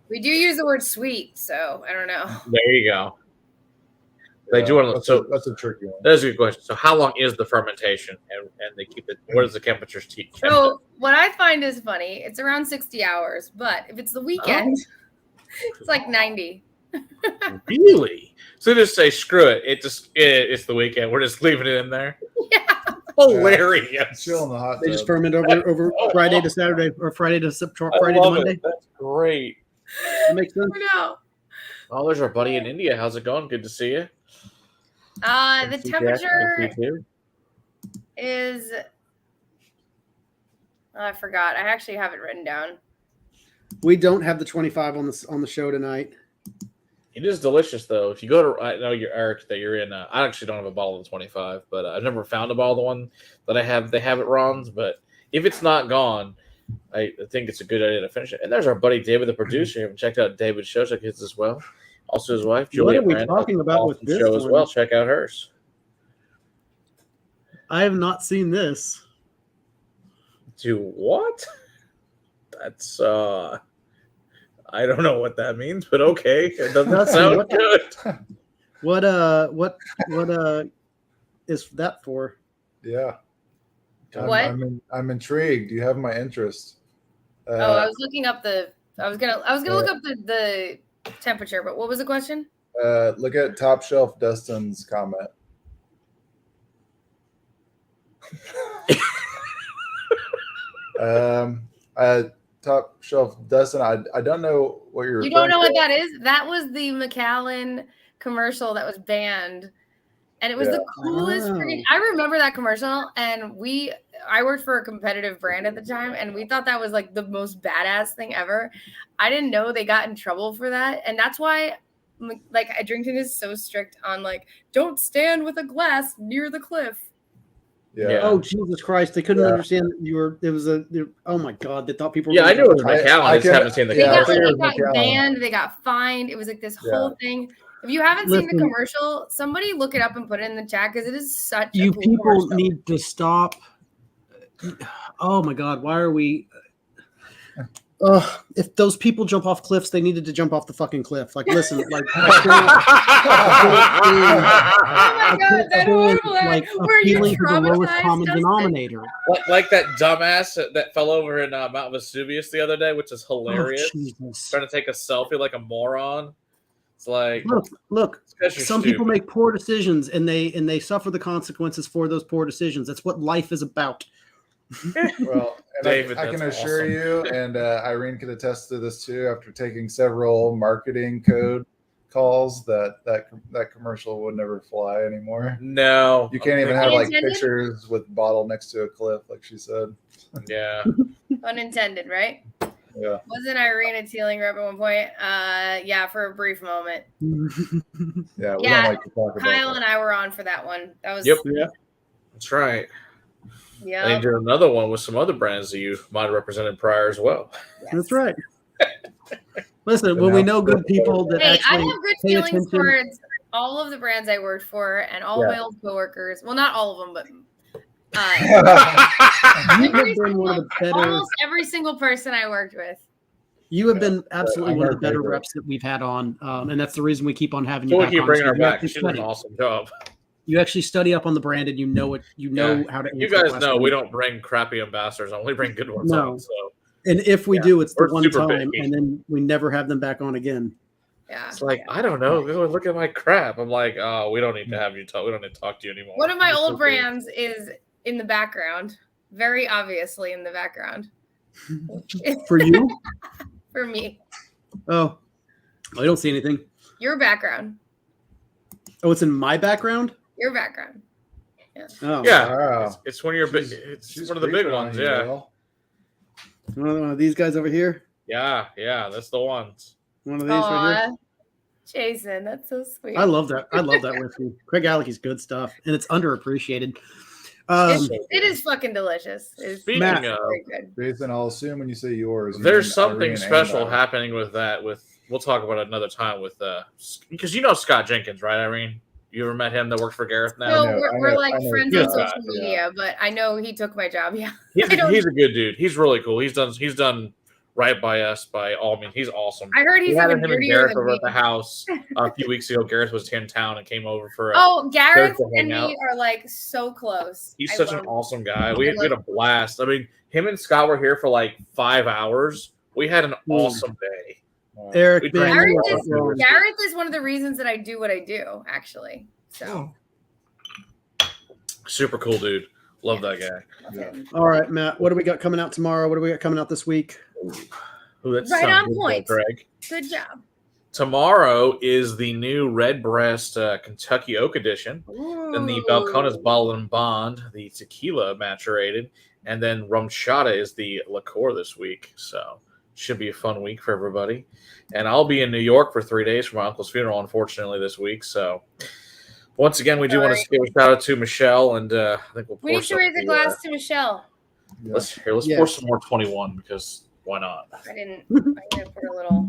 we do use the word sweet, so I don't know. there you go. They do want to. That's So that's a tricky one. that's a good question. So how long is the fermentation, and they keep it? What is the temperature? So what I find is funny. It's around 60 hours, but if it's the weekend, it's like 90. Really? So they just say screw it. It's the weekend. We're just leaving it in there. Yeah. Hilarious. Chill in the hot They tub. just ferment over Friday to Saturday or Friday to I love Monday. it. That's great. That makes sense. No. Oh, there's our buddy in India. How's it going? Good to see you. The See temperature Jack. See you too. is. I forgot. I actually have it written down. We don't have the 25 on the show tonight. It is delicious, though. If you go to, I know you're Eric that you're in. I actually don't have a bottle of the 25, but I've never found a bottle of the one that I have. They have at Ron's, but if it's not gone, I think it's a good idea to finish it. And there's our buddy David, the producer. Haven't checked out David's show. Check his as well. Also, his wife Julia. What are we Brandon, talking about with awesome this show as one? well? Check out hers. I have not seen this. Do what? That's I don't know what that means, but okay. It doesn't That's sound what- good. What is that for? Yeah. What? I'm intrigued. You have my interest. I was looking up the. I was gonna look up the temperature, but what was the question? Look at Top Shelf Dustin's comment. Top Shelf Dustin, I don't know what you're. You don't know what referring that is? That was the Macallan commercial that was banned. And it was the coolest freaking. I remember that commercial, and I worked for a competitive brand at the time, and we thought that was like the most badass thing ever. I didn't know they got in trouble for that, and that's why like Edrington is so strict on like don't stand with a glass near the cliff. Yeah. Oh Jesus Christ! They couldn't understand that you were. It was a. Oh my God! They thought people. Yeah, I knew it was McAllen. I just can- haven't seen the They Yeah, got, I like, figured they it was got McAllen. banned. They got fined. It was like this whole thing. If you haven't seen the commercial, somebody look it up and put it in the chat because it is such. You a cool people commercial. need to stop. Oh my God! Why are we? If those people jump off cliffs, they needed to jump off the fucking cliff. Like, listen, like, Oh my God, that horrible act. like Were you appealing to the lowest traumatized, common Dustin? denominator. like that dumbass that fell over in Mount Vesuvius the other day, which is hilarious. Oh, Jesus. Trying to take a selfie like a moron. It's like Look. it's 'cause you're Some people stupid. make poor decisions, and they suffer the consequences for those poor decisions. That's what life is about. Well, and David, I can that's assure awesome. you, and Irene could attest to this too. After taking several marketing code calls that commercial would never fly anymore. No, You can't even have like Unintended? pictures with bottle next to a cliff, like she said. Yeah. Unintended, right? Yeah. Wasn't Irene a tealing rep at one point? Yeah, for a brief moment. Yeah, we Yeah, don't like to talk about Kyle that. and I were on for that one. That was Yep. That's right. yeah. And you did another one with some other brands that you might have represented prior as well. That's right. Listen, when we know good people that Hey, I actually have good pay feelings attention. towards all of the brands I worked for and all of my old coworkers. Well, not all of them, but You have been one of the better. almost every single person I worked with. You have been absolutely I'm one of her the better favorite. reps that we've had on, and that's the reason we keep on having you So we back keep on. bringing So her you back. actually She did an study. awesome job. You actually study up on the brand, and you know what you know how to. You answer guys know questions. we don't bring crappy ambassadors on. We bring good ones No. on. So And if we Yeah. do, it's the We're one super time, picky. and then we never have them back on again. Yeah. it's like, I don't know. Look at my crap. I'm like, oh, we don't need to have you talk. We don't need to talk to you anymore. One of my It's old okay. brands is in the background, very obviously in the background For you? for me. Oh, I don't see anything. Your background. Oh, it's in my background. Your background. Oh, Yeah. Wow. It's one of your big. She's- It's she's one of the big creeping on ones. you, Yeah. Will. One of these guys over here. Yeah. That's the ones. One of these right here. Aw, Jason, that's so sweet. I love that. I love that whiskey. Craig Allecky's good stuff, and it's underappreciated. Um, it is fucking delicious. It's Speaking Matt. of, very good. Jason, I'll assume when you say yours, you there's mean something Irene and special Bob. happening with that. We'll talk about it another time with because you know Scott Jenkins, right, Irene? You ever met him that works for Gareth now? No, know, we're I like know friends Scott, on social yeah. media, but I know he took my job. Yeah. He's I don't- a good dude. He's really cool. He's done right by us by all means. He's awesome. I heard We he's had even him and dirtier Gareth than over me. at the house a few weeks ago. Gareth was here in town and came over for. Oh, Gareth Thursday and hangout. me are like so close. He's I such an love- awesome guy. We had a blast. I mean, him and Scott were here for like 5 hours. We had an awesome day. Wow. Eric, We man, drank you a are lot. wrong. Gareth is one of the reasons that I do what I do, actually. So Super cool dude. Love that guy. love Yeah. him. All right, Matt. What do we got coming out tomorrow? What do we got coming out this week? Ooh, that Right sounds on good, point. Greg. Good job. Tomorrow is the new Redbreast Kentucky Oak Edition. Then the Balcones Bottle and Bond, the tequila maturated, and then Rum Chata is the liqueur this week. So should be a fun week for everybody. And I'll be in New York for 3 days for my uncle's funeral, unfortunately, this week. So once again, we do want to give a shout out to Michelle, and I think we'll We pour need to some raise a of the, glass to Michelle. Yeah. Let's pour Yes. some more 21 because why not? I'm gonna put a little.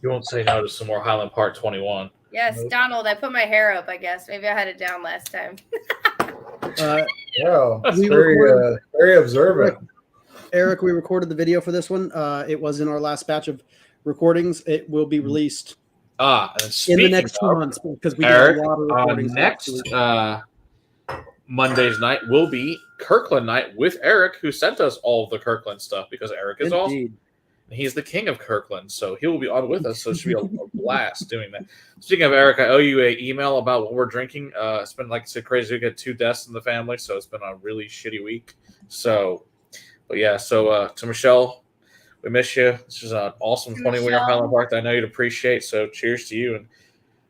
You won't say no to some more Highland Park 21. Yes, Nope. Donald. I put my hair up. I guess maybe I had it down last time. Wow. We Very, recorded- very observant. Eric, we recorded the video for this one. It was in our last batch of recordings. It will be released And in speaking the next 2 of, months because we Eric, did a lot of recordings. next last week. Monday's night will be Kirkland night with Eric, who sent us all of the Kirkland stuff because Eric is awesome. Indeed. He's the king of Kirkland, so he will be on with us. So it should be a blast doing that. Speaking of Eric, I owe you an email about what we're drinking. It's been like I said, crazy. We got 2 deaths in the family, so it's been a really shitty week. So, but yeah. So to Michelle, we miss you. This is an awesome 20 year Michelle. Highland Park that I know you'd appreciate. So cheers to you and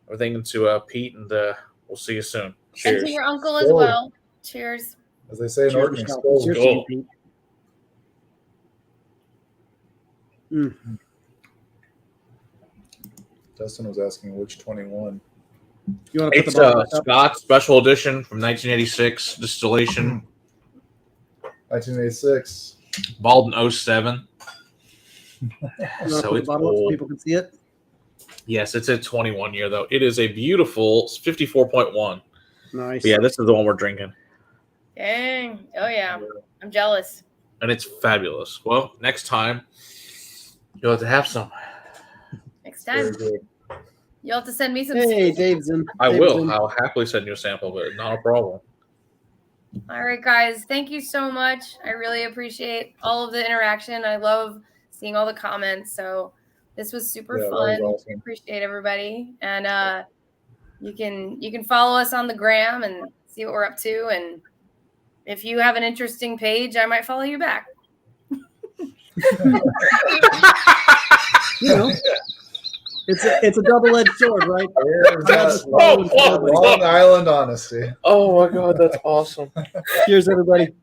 everything, and to Pete, and we'll see you soon. And Cheers. to your uncle as Skål. well. Cheers. As they say in Cheers, Orkney, Michelle. skål. Cheers to you, Skål. Pete. Mm. Dustin was asking which 21. You want to put It's the bottle back up? Scott Special Edition from 1986 distillation, 1986. balled in 07. You want to So put the it's bottle up so old. people can see it? Yes, it's a 21 year though. It is a beautiful 54.1. Nice. But yeah, this is the one we're drinking, Dang. Oh yeah. I'm jealous. and it's fabulous. Well, next time you'll have to have some. Next Very time good. you'll have to send me some. Hey, Dave's in. I Dave's will. in. I'll happily send you a sample, but not a problem. All right, guys. Thank you so much. I really appreciate all of the interaction. I love seeing all the comments. So this was super Yeah, that fun. was awesome. Appreciate everybody. And you can follow us on the gram and see what we're up to. And if you have an interesting page, I might follow you back. You know, It's a double-edged sword, right? There's that Long Island honesty. Oh my God, that's awesome. Cheers, everybody.